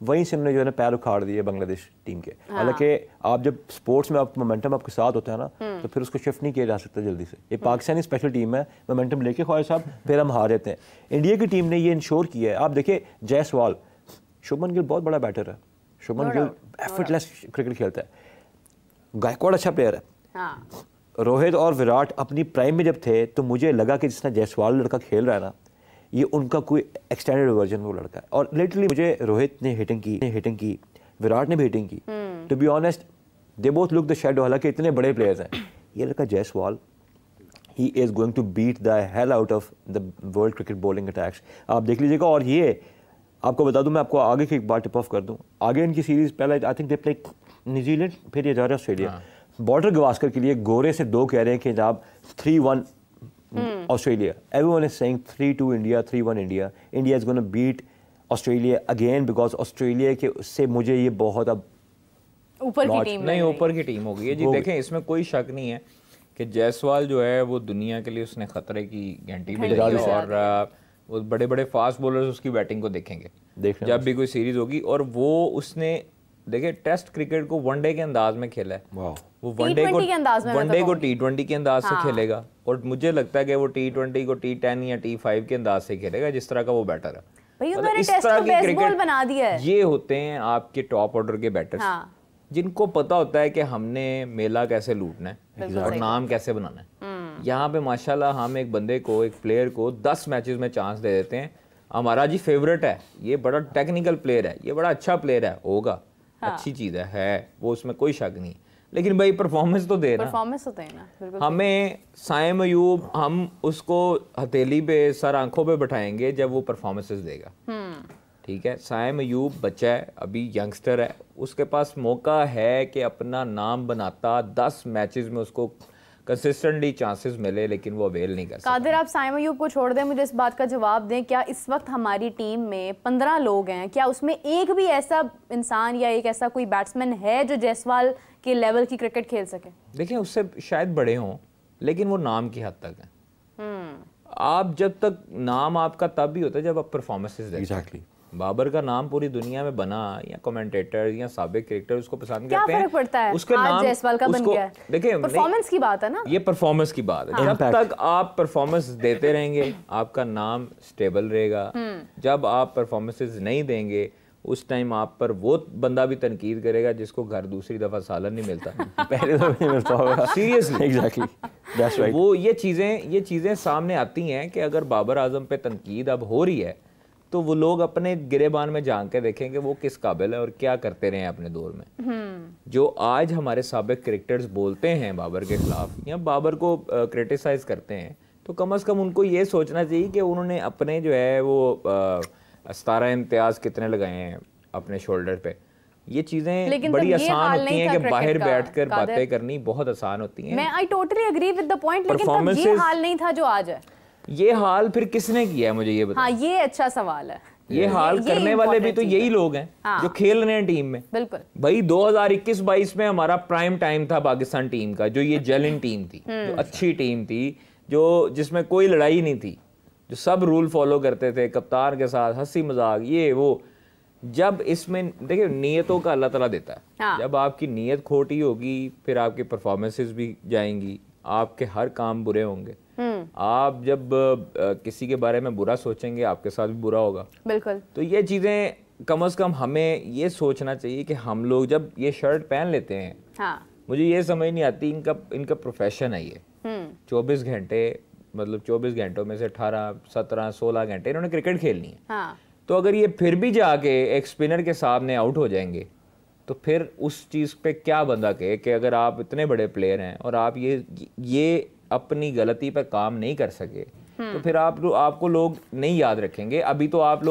वहीं से उन्होंने जो है ना पैर उखाड़ दिए बांग्लादेश टीम के। हालांकि आप जब स्पोर्ट्स में आपका मोमेंटम आपके साथ होता है ना, तो फिर उसको शिफ्ट नहीं किया जा सकता जल्दी से। ये पाकिस्तानी स्पेशल टीम है, मोमेंटम लेके ख्वाहिश साहब फिर हम हार जाते हैं। इंडिया की टीम ने ये इंश्योर किया है। आप देखिए जायसवाल, शुभमन गिल बहुत बड़ा बैटर है, शुभमन गिल एफर्टलेस क्रिकेट खेलता है, गायकवाड़ अच्छा प्लेयर है, रोहित और विराट अपनी प्राइम में जब थे तो मुझे लगा कि जिसना जायसवाल लड़का खेल रहा है ना, ये उनका कोई एक्सटेंडेड वर्जन वो लड़का है। और लिटरली मुझे रोहित ने हिटिंग की, विराट ने भी हिटिंग की। To be honest they both look the shadow, हालांकि इतने बड़े प्लेयर्स हैं। ये लड़का Jaiswal, he is going to beat the hell out of the world cricket bowling attacks, आप देख लीजिएगा। और ये आपको बता दूं, मैं आपको आगे की एक बार टिप ऑफ कर दूं, आगे इनकी सीरीज पहले I think they play New Zealand, फिर ये जा रहा है ऑस्ट्रेलिया। बॉर्डर गवास्कर के लिए गोरे से 2 कह रहे हैं कि जनाब 3-1 Australia. Everyone is saying 3-2 India, 3-1 India. India is going to beat Australia again because Australia के से मुझे ये बहुत अब ऊपर की टीम नहीं, ऊपर की टीम हो गई है जी। देखें इसमें कोई शक नहीं है कि जायसवाल जो है वो दुनिया के लिए उसने खतरे की घंटी बजाई है, और वो बड़े बड़े फास्ट बॉलर्स उसकी बैटिंग को देखेंगे जब भी कोई सीरीज होगी। और वो उसने देखिए टेस्ट क्रिकेट को वनडे के अंदाज में खेला है, वो वनडे को T20 के अंदाज से खेलेगा, और मुझे लगता है कि वो T20 को T10 या T5 के अंदाज से खेलेगा जिस तरह का वो बैटर है। मतलब इस तरह की क्रिकेट बना दिया है। ये होते हैं आपके टॉप ऑर्डर के बैटर्स, जिनको पता होता है कि हमने मेला कैसे लूटना है और नाम कैसे बनाना है। यहाँ पे माशाल्लाह हम एक बंदे को, एक प्लेयर को 10 मैचेस में चांस दे देते हैं। हमारा जी फेवरेट है, ये बड़ा टेक्निकल प्लेयर है, ये बड़ा अच्छा प्लेयर है, होगा अच्छी चीज़ है वो, उसमें कोई शक नहीं, लेकिन भाई परफॉर्मेंस तो देना, बिल्कुल। हमें साइम अयूब, हम उसको हथेली पे सर आंखों पे बैठाएंगे जब वो परफॉर्मेंसेस देगा। ठीक है, साइम अयूब बच्चा है, अभी यंगस्टर है, उसके पास मौका है कि अपना नाम बनाता, 10 मैचेस में उसको कंसिस्टेंटली चांसेस मिले, लेकिन वो अवेल नहीं कर सकता। कादिर, आप साइम अयूब को छोड़ दें, मुझे इस बात का जवाब दें, क्या इस वक्त हमारी टीम में 15 लोग हैं, क्या उसमें एक भी ऐसा इंसान या एक ऐसा कोई बैट्समैन है जो जायसवाल के लेवल की क्रिकेट खेल सके? देखिए उससे शायद बड़े हों, लेकिन वो नाम की हद तक है। आप जब तक नाम आपका तब भी होता है जब आप परफॉर्मेंसेस देखते हैं। Exactly. बाबर का नाम पूरी दुनिया में बना, या कमेंटेटर या साबिक क्रिकेटर उसको पसंद करते हैं। क्या फर्क पड़ता है? उसके नाम जायसवाल का बन गया है। देखिए परफॉर्मेंस की बात है ना, ये परफॉर्मेंस की बात है। जब तक आप परफॉर्मेंस देते रहेंगे आपका नाम स्टेबल रहेगा। जब आप परफॉर्मेंसेस नहीं देंगे उस टाइम आप पर वो बंदा भी तनकीद करेगा जिसको घर दूसरी दफा सालन नहीं मिलता पहले तो नहीं मिलता होगा। Seriously, exactly, that's right. वो ये चीजें सामने आती हैं कि अगर बाबर आजम पे तनकीद अब हो रही है तो वो लोग अपने गिरेबान में झांक के देखेंगे वो किस काबिल है और क्या करते रहे अपने दौर में। जो आज हमारे साबिक क्रिकेटर्स बोलते हैं बाबर के खिलाफ या बाबर को क्रिटिसाइज करते हैं, तो कम से कम उनको ये सोचना चाहिए कि उन्होंने अपने जो है वो 17 इम्तियाज कितने लगाए हैं अपने शोल्डर पे। ये चीजें बड़ी आसान होती हैं कि बाहर बैठकर बातें करनी बहुत आसान होती हैं। मैं I totally agree with the point, लेकिन तब ये हाल नहीं था जो आज है। ये हाल फिर किसने किया है, मुझे ये बताओ। हाँ, ये अच्छा सवाल है। ये हाल करने वाले भी तो यही लोग हैं जो खेल रहे हैं टीम में। बिल्कुल भाई 2021-22 में हमारा प्राइम टाइम था पाकिस्तान टीम का, जो ये जेलिन टीम थी, जो अच्छी टीम थी, जो जिसमें कोई लड़ाई नहीं थी, जो सब रूल फॉलो करते थे, कप्तान के साथ हंसी मजाक ये वो। जब इसमें देखिए नीयतों का अल्लाह ताला देता है। जब आपकी नीयत खोटी होगी फिर आपकी परफॉर्मेंसेस भी जाएंगी, आपके हर काम बुरे होंगे। आप जब किसी के बारे में बुरा सोचेंगे आपके साथ भी बुरा होगा। बिल्कुल। तो ये चीज़ें कम से कम हमें ये सोचना चाहिए कि हम लोग जब ये शर्ट पहन लेते हैं, मुझे ये समझ नहीं आती, इनका प्रोफेशन है ये। 24 घंटे मतलब 24 घंटों में से 18, 17, 16 घंटे इन्होंने क्रिकेट खेलनी है। तो अगर ये फिर भी जाके एक स्पिनर के सामने आउट हो जाएंगे तो फिर उस चीज़ पे क्या बंदा कहे कि अगर आप इतने बड़े प्लेयर हैं और आप ये अपनी गलती पर काम नहीं कर सके तो फिर आपको लोग नहीं याद रखेंगे। अभी तो आप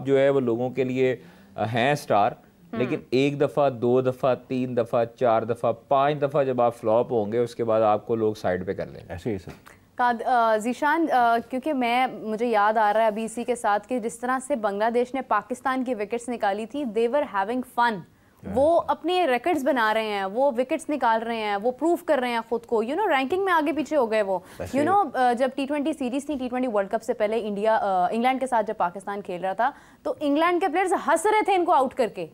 जो है वो लोगों के लिए हैं स्टार, लेकिन 1 दफ़ा 2 दफ़ा 3 दफ़ा 4 दफ़ा 5 दफ़ा जब आप फ्लॉप होंगे उसके बाद आपको लोग साइड पे कर लेंगे। ऐसे ही सर ज़ीशान, क्योंकि मुझे याद आ रहा है अभी इसी के साथ कि जिस तरह से बांग्लादेश ने पाकिस्तान की विकेट्स निकाली थी, दे वर हैविंग फन। वो अपने रिकॉर्ड्स बना रहे हैं, वो विकेट्स निकाल रहे हैं, वो प्रूव कर रहे हैं खुद को, रैंकिंग में आगे पीछे हो गए वो। जब T20 सीरीज थी, T20 वर्ल्ड कप से पहले इंग्लैंड के साथ जब पाकिस्तान खेल रहा था तो इंग्लैंड के प्लेयर्स हंस रहे थे इनको आउट करके।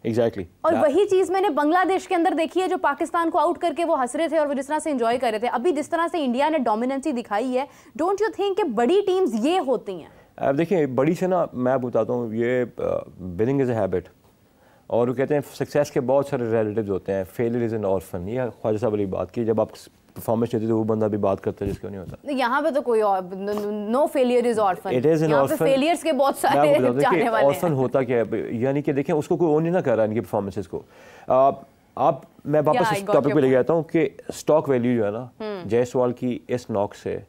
Exactly. और वही चीज मैंने बांग्लादेश के अंदर देखी है, जो पाकिस्तान को आउट करके वो हंस रहे थे और वो जिस तरह से एंजॉय कर रहे थे। अभी जिस तरह से इंडिया ने डोमिनेंसी दिखाई है, डोंट यू थिंक कि बड़ी टीम्स ये होती हैं? अब देखिए बड़ी से ना, मैं बताता हूँ, ये विनिंग इज़ अ हैबिट, और वो कहते हैं सक्सेस के बहुत सारे रिलेटिव्स होते हैं। फेलियर इज़ एन ऑर्फन, ये ख्वाजा साहब वाली बात की, जब आप परफॉर्मेंस नहीं होती तो वो बंदा भी बात करता है जिसको नहीं होता। यहाँ पे तो कोई no failure is orphan, it is an orphan. Failures के बहुत सारे जाने वाले हैं। ऑर्फन होता क्या है, यानी कि देखें उसको कोई ओन नहीं ना कर रहा है इनकी परफॉर्मेंसेस को। मैं वापस इस टॉपिक पे ले जाता हूँ कि स्टॉक वैल्यू जो है ना जायसवाल की इस नॉक से,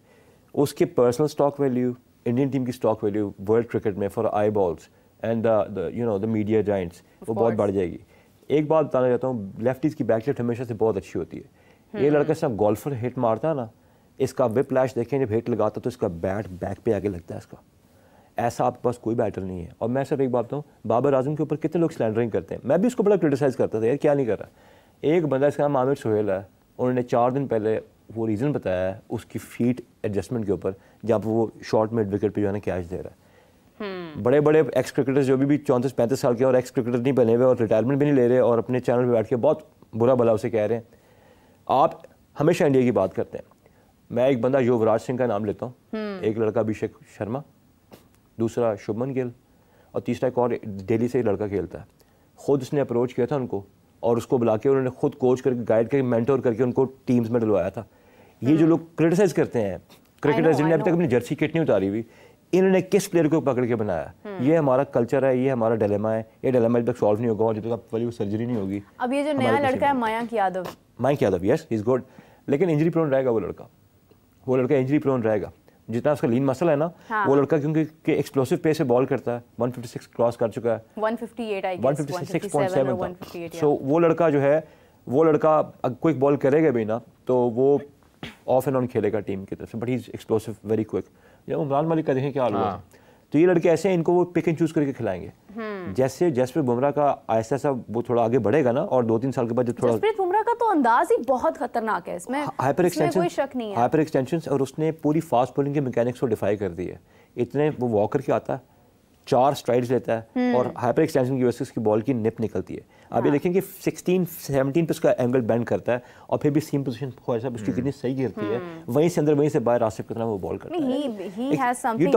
उसकी personal stock value, Indian team की स्टॉक वैल्यू वर्ल्ड क्रिकेट में for I balls and the media Giants वो बहुत बढ़ जाएगी। एक बात बताना चाहता हूँ, लेफ्टीज की बैकलिफ्ट हमेशा से बहुत अच्छी होती है। ये लड़का सब गोल्फर हिट मारता है ना, इसका विप लैश देखें जब हिट लगाता तो इसका बैट बैक पे आगे लगता है इसका। ऐसा आपके पास कोई बैटर नहीं है। और मैं सिर्फ एक बात बताऊँ, बाबर आजम के ऊपर कितने लोग स्लैंडरिंग करते हैं, मैं भी उसको बड़ा क्रिटिसाइज़ करता था, यार क्या नहीं कर रहा। एक बंदा इसका नाम आमिर सोहेल है, उन्होंने 4 दिन पहले वो रीज़न बताया है उसकी फीट एडजस्टमेंट के ऊपर, जहाँ पर वो शॉर्ट मिड विकेट पर जो है ना कैच दे रहा है। बड़े बड़े एक्स क्रिकेटर्स जो भी 34-35 साल के और एक्स क्रिकेटर नहीं बने हुए और रिटायरमेंट भी नहीं ले रहे और अपने चैनल पर बैठ के बहुत बुरा भला उसे कह रहे हैं। आप हमेशा इंडिया की बात करते हैं, मैं एक बंदा युवराज सिंह का नाम लेता हूँ, एक लड़का अभिषेक शर्मा, दूसरा शुभमन गिल और तीसरा एक और दिल्ली से एक लड़का खेलता है। खुद उसने अप्रोच किया था उनको और उसको बुला के उन्होंने खुद कोच करके गाइड करके मेंटोर करके उनको टीम्स में डलवाया था। ये जो लोग क्रिटिसाइज करते हैं क्रिकेटर्स जिन्होंने अभी तक अपनी जर्सी किट नहीं उतारी हुई, इन्होंने किस प्लेयर को पकड़ के बनाया? ये हमारा कल्चर है, ये हमारा डिलेमा है। ये डिलेमा जब तक सॉल्व नहीं होगा और जब तक वाली सर्जरी नहीं होगी। अब ये जो नया लड़का है Mayank Yadav, yes he is good, लेकिन इंजरी प्रोन रहेगा वो लड़का इंजरी प्रोन रहेगा। जितना उसका लीन मसल है ना, वो लड़का क्योंकि एक्सप्लोसिव पेस से बॉल करता है, 156 क्रॉस कर चुका है, 156.7 था। सो वो लड़का जो है, वो लड़का क्विक बॉल करेगा भी ना तो वो ऑफ एंड ऑन खेलेगा टीम की तरफ से, but he is explosive very quick. जब उमरान मलिक का देखें क्या हाल हुआ, तो ये लड़के ऐसे हैं, इनको वो पिक एंड चूज करके खिलाएंगे। जैसे जसप्रीत बुमराह का ऐसा सा वो थोड़ा आगे बढ़ेगा ना, और 2-3 साल के बाद जब थोड़ा, जसप्रीत बुमराह का तो अंदाज ही बहुत खतरनाक है, इसमें हाइपर एक्सटेंशन, कोई शक नहीं है। हाइपर एक्सटेंशन, और उसने पूरी फास्ट बॉलिंग के मैकेनिक्स को डिफाई कर दी है। इतने वो वॉक करके आता है, 4 स्ट्राइड्स लेता है और हाइपर एक्सटेंशन की वजह से उसकी बॉल की निप निकलती है। आप ये देखें कि 16-17 पे उसका एंगल बेंड करता है और फिर भी सीम पोजीशन उसकी कितनी सही गिरती है, वहीं से अंदर वहीं से बाहर रास्ते कितना वो बॉल करता है। यू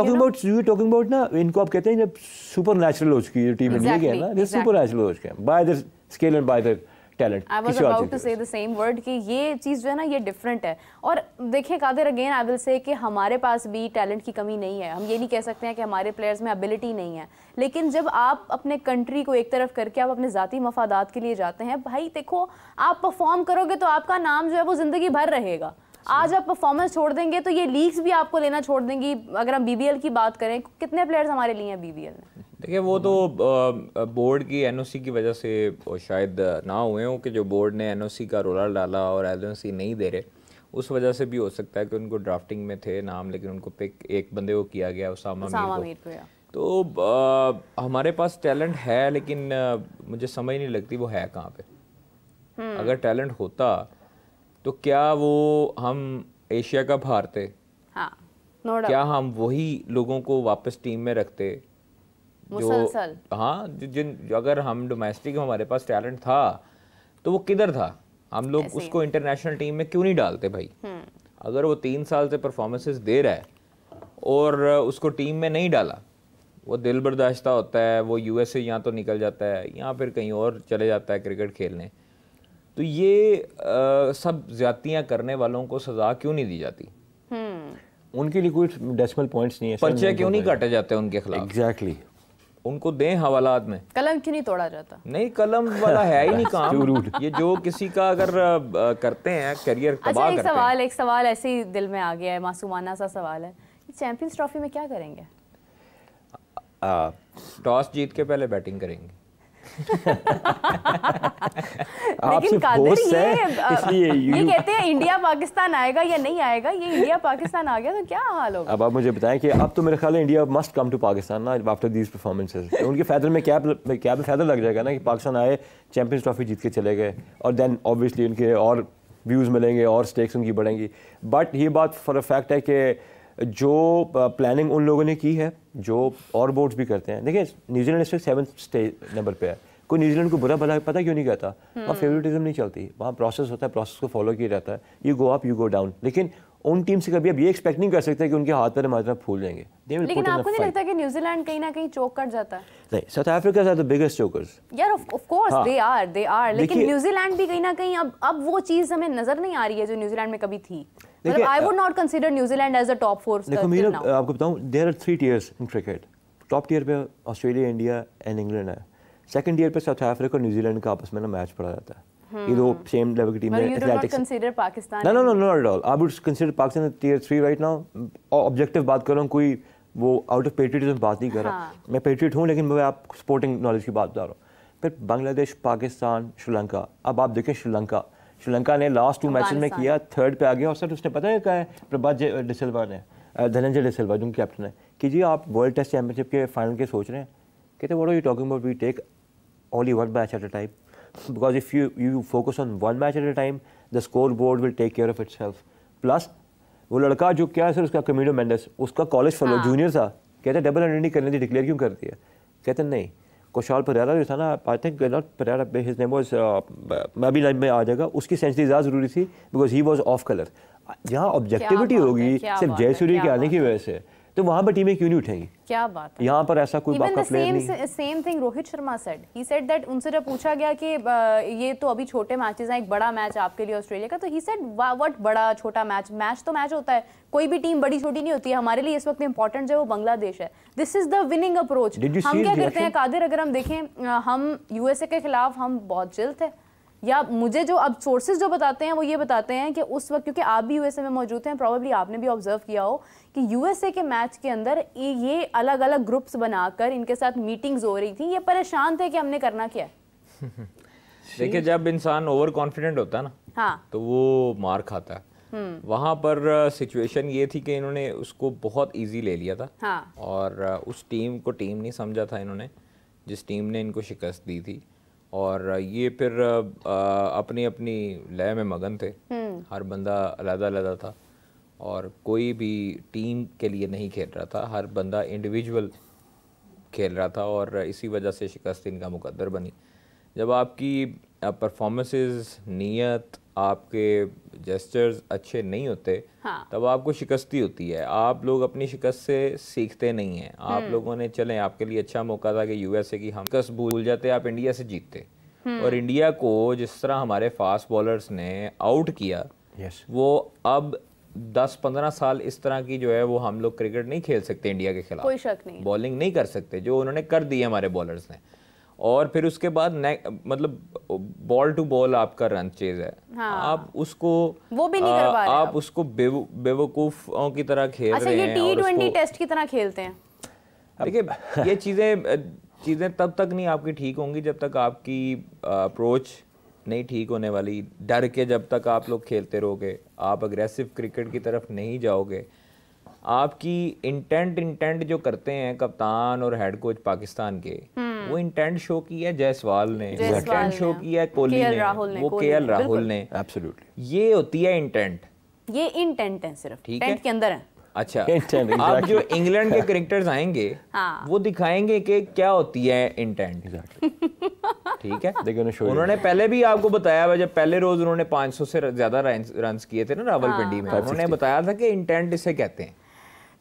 टॉकिंग अबाउट ना, इनको आप कहते हैं जब सुपर नेचुरल हो चुकी है टीम इंडिया की है ना, सुपर नेचुरल हो चुके हैं by the skill and by the talent. I was about to say the same word कि ये चीज़ जो है ना ये डिफरेंट है। और देखिए Qadir, again I will say कि हमारे पास भी टैलेंट की कमी नहीं है, हम ये नहीं कह सकते हैं कि हमारे प्लेयर्स में एबिलिटी नहीं है, लेकिन जब आप अपने कंट्री को एक तरफ करके आप अपने ज़ाती मफादात के लिए जाते हैं, भाई देखो आप परफॉर्म करोगे तो आपका नाम जो है वो ज़िंदगी भर रहेगा। आज आप परफॉर्मेंस छोड़ देंगे तो ये लीग्स भी आपको लेना छोड़ देंगी। अगर हम BBL की बात करें, कितने प्लेयर्स हमारे लिए हैं BBL में? देखिए वो तो बोर्ड की NOC की वजह से शायद ना हुए हों कि जो बोर्ड ने NOC का रोला डाला और NOC नहीं दे रहे, उस वजह से भी हो सकता है कि उनको ड्राफ्टिंग में थे नाम, लेकिन उनको पिक एक बंदे को किया गया, उसामा मीर को। तो हमारे पास टैलेंट है, लेकिन मुझे समझ नहीं लगती वो है कहाँ पे। अगर टैलेंट होता तो क्या वो हम एशिया कप हारते? हाँ, no doubt। क्या हम वही लोगों को वापस टीम में रखते जो, हाँ, अगर हम डोमेस्टिक हमारे पास टैलेंट था तो वो किधर था? हम लोग उसको इंटरनेशनल टीम में क्यों नहीं डालते भाई? अगर वो 3 साल से परफॉर्मेंसेस दे रहा है और उसको टीम में नहीं डाला, वो दिल बर्दाश्ता होता है, वो यूएसए यहाँ तो निकल जाता है या फिर कहीं और चले जाता है क्रिकेट खेलने, तो ये सब ज्यादतियाँ करने वालों को सजा क्यों नहीं दी जाती? उनके लिए कोई डेसिमल पॉइंट्स नहीं है, पर्चे क्यों नहीं काटे जाते उनके खिलाफ? एग्जैक्टली। उनको दें हवालात में, कलम क्यों नहीं तोड़ा जाता? नहीं, कलम वाला है ही नहीं काम। ये जो किसी का अगर करते हैं करियर तबाह करते हैं। एक सवाल ऐसे ही दिल में आ गया है, मासूमाना सा सवाल है, चैंपियंस ट्रॉफी में क्या करेंगे? टॉस जीत के पहले बैटिंग करेंगे। लेकिन कादिर ये कहते हैं इंडिया पाकिस्तान आएगा या नहीं आएगा, ये इंडिया पाकिस्तान आ गया तो क्या हाल होगा? अब आप मुझे बताएं कि अब तो मेरे ख्याल है India must come to Pakistan ना आफ्टर दीज परफॉर्मेंसेस। उनके फैदर में क्या फैदर लग जाएगा ना कि पाकिस्तान आए, चैंपियंस ट्रॉफी जीत के चले गए, और देन ऑब्वियसली उनके और व्यूज़ मिलेंगे और स्टेक्स उनकी बढ़ेंगी। बट ये बात फॉर अ फैक्ट है कि जो प्लानिंग उन लोगों ने की है, जो और बोर्ड्स भी करते हैं, देखिए न्यूजीलैंड इस वक्त 7th नंबर पे है, कोई न्यूजीलैंड को बुरा भला पता क्यों नहीं कहता? वहाँ फेवरेटिज्म नहीं चलती, वहाँ प्रोसेस होता है, प्रोसेस को फॉलो किया जाता है, you go up you go down. लेकिन उन टीम से कभी अब ये एक्सपेक्ट नहीं कर सकते कि उनके हाथ पर हमारी तरफ फूल जाएंगे। लेकिन आपको नहीं लगता कि न्यूजीलैंड कहीं ना कहीं चोक कर जाता है? नहीं, South Africa are the biggest chokers यार, ऑफ कोर्स दे आर, लेकिन न्यूजीलैंड भी कहीं ना कहीं अब वो चीज हमें नजर नहीं आ रही है जो न्यूजीलैंड में कभी थी। मतलब I would not consider New Zealand as a top 4। देखो मीरा, आपको बताऊं, there are 3 tiers in cricket. Top tier पे ऑस्ट्रेलिया, इंडिया एंड इंग्लैंड है। सेकंड ईयर पे साउथ अफ्रीका और न्यूजीलैंड का आपस में ना मैच पड़ा जाता है। ये दो सेम लेवल की टीम है। You do not consider Pakistan? No, not at all. I would consider Pakistan tier 3 right now. Objective बात कर रहा हूँ, कोई वो आउट ऑफ पेट्रियटिज्म बात नहीं कर रहा। मैं पेट्रियट हूँ, लेकिन मैं आप स्पोर्टिंग नॉलेज की बात बता रहा हूँ। फिर बांग्लादेश, पाकिस्तान, श्रीलंका। अब आप देखें श्रीलंका ने लास्ट 2 मैचेस में किया, 3rd पे आ गया। और सर उसने पता है क्या है, प्रभात डिसिल्वा ने, धनंजय डिसिल्वा जो कैप्टन है, कि जी आप वर्ल्ड टेस्ट चैंपियनशिप के फाइनल के सोच रहे हैं? कहते what are you talking about, we take only 1 match at a time, because if you focus on 1 match at a time, the scoreboard will take care of itself. Plus वो लड़का जो क्या है सर, उसका कमीडो मेंडेस, उसका college fellow junior था, कहते double identity करने दी, डिक्लेयर क्यों करती है? कहते नहीं, कुशाल परेरा जो था ना, I think not Perera, his name was, मैं भी लाइन में आ जाएगा, उसकी सेंचुरी ज़्यादा ज़रूरी थी because he was of colour. जहाँ ऑब्जेक्टिविटी होगी सिर्फ जयसूर्य के आने की वजह से, तो वहाँ पर टीमें क्यों नहीं उठेंगी? क्या बात है, यहाँ पर ऐसा कोई बात का प्लेयर नहीं। Same thing Rohit Sharma said, he said that, उनसे जब पूछा गया कि ये तो अभी छोटे मैचेस हैं, एक बड़ा मैच आपके लिए ऑस्ट्रेलिया का, तो ही सेड व्हाट बड़ा छोटा मैच, मैच तो मैच होता है, कोई भी टीम बड़ी छोटी नहीं होती है। हमारे लिए इस वक्त इंपॉर्टेंट जो वो बांग्लादेश है। This is the winning approach. हम क्या करते हैं कादिर, अगर हम देखें, हम यूएसए के खिलाफ हम बहुत जिल्द थे, या मुझे जो अब सोर्सेज जो बताते हैं वो ये बताते हैं कि उस वक्त, क्योंकि आप भी यूएसए में मौजूद हैं, प्रॉबेबली आपने भी ऑब्जर्व किया हो कि यूएसए के मैच के अंदर ये अलग अलग ग्रुप्स बनाकर इनके साथ मीटिंग्स हो रही थी, ये परेशान थे कि हमने करना क्या है। देखिए, जब इंसान ओवर कॉन्फिडेंट होता है ना, हाँ, तो वो मार खाता है। वहाँ पर सिचुएशन ये थी कि इन्होंने उसको बहुत इजी ले लिया था। हाँ, और उस टीम को टीम नहीं समझा था इन्होंने, जिस टीम ने इनको शिकस्त दी थी। और ये फिर अपनी अपनी लय में मगन थे, हर बंदा अलग-अलग था और कोई भी टीम के लिए नहीं खेल रहा था, हर बंदा इंडिविजुअल खेल रहा था और इसी वजह से शिकस्त इनका मुकद्दर बनी। जब आपकी परफॉर्मेंसेस, नीयत, आपके जेस्चर्स अच्छे नहीं होते, हाँ, तब आपको शिकस्ती होती है। आप लोग अपनी शिकस्त से सीखते नहीं हैं। आप लोगों ने, चलें आपके लिए अच्छा मौका था कि यूएसए की हम शिकस्त भूल जाते, आप इंडिया से जीतते। और इंडिया को जिस तरह हमारे फास्ट बॉलर्स ने आउट किया, वो अब 10-15 साल इस तरह की जो है वो हम लोग क्रिकेट नहीं खेल सकते इंडिया के खिलाफ, कोई शक नहीं, बॉलिंग नहीं कर सकते जो उन्होंने कर दी हमारे बॉलर्स ने। और फिर उसके बाद मतलब बॉल टू बॉल आपका रन चेज है, हाँ, आप उसको वो भी नहीं कर पा रहे, आप उसको बेवकूफों की तरह खेल रहे हैं। अच्छा, ये T20 टेस्ट की तरह खेलते हैं। देखिए, ये चीज़ें तब तक नहीं आपकी ठीक होंगी जब तक आपकी अप्रोच नहीं ठीक होने वाली। डर के जब तक आप लोग खेलते रहोगे, आप अग्रेसिव क्रिकेट की तरफ नहीं जाओगे, आपकी इंटेंट जो करते हैं कप्तान और हेड कोच पाकिस्तान के, वो इंटेंट शो किया है जायसवाल ने, इंटेंट शो किया है कोहली ने, वो केएल राहुल ने। एब्सोल्युटली ये होती है इंटेंट, ये इंटेंट है सिर्फ, ठीक है, टेंट के अंदर है। अच्छा, अब जो इंग्लैंड के क्रिकेटर्स आएंगे वो दिखाएंगे कि क्या होती है इंटेंट। ठीक है, उन्होंने पहले भी आपको बताया, जब पहले रोज उन्होंने 500 से ज्यादा रन्स किए थे ना रावलपिंडी में, उन्होंने बताया था कि इंटेंट इसे कहते हैं।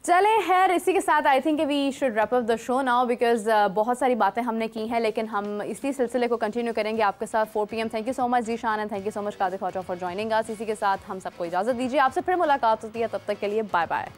चले खैर, इसी के साथ I think we should wrap up the show now, because बहुत सारी बातें हमने की हैं, लेकिन हम इसी सिलसिले को कंटिन्यू करेंगे आपके साथ 4 PM। Thank you so much Zeeshan and thank you so much Qadir Khawaja for joining us. इसी के साथ हम सबको इजाज़त दीजिए, आपसे फिर मुलाकात होती है, तब तक के लिए बाय बाय।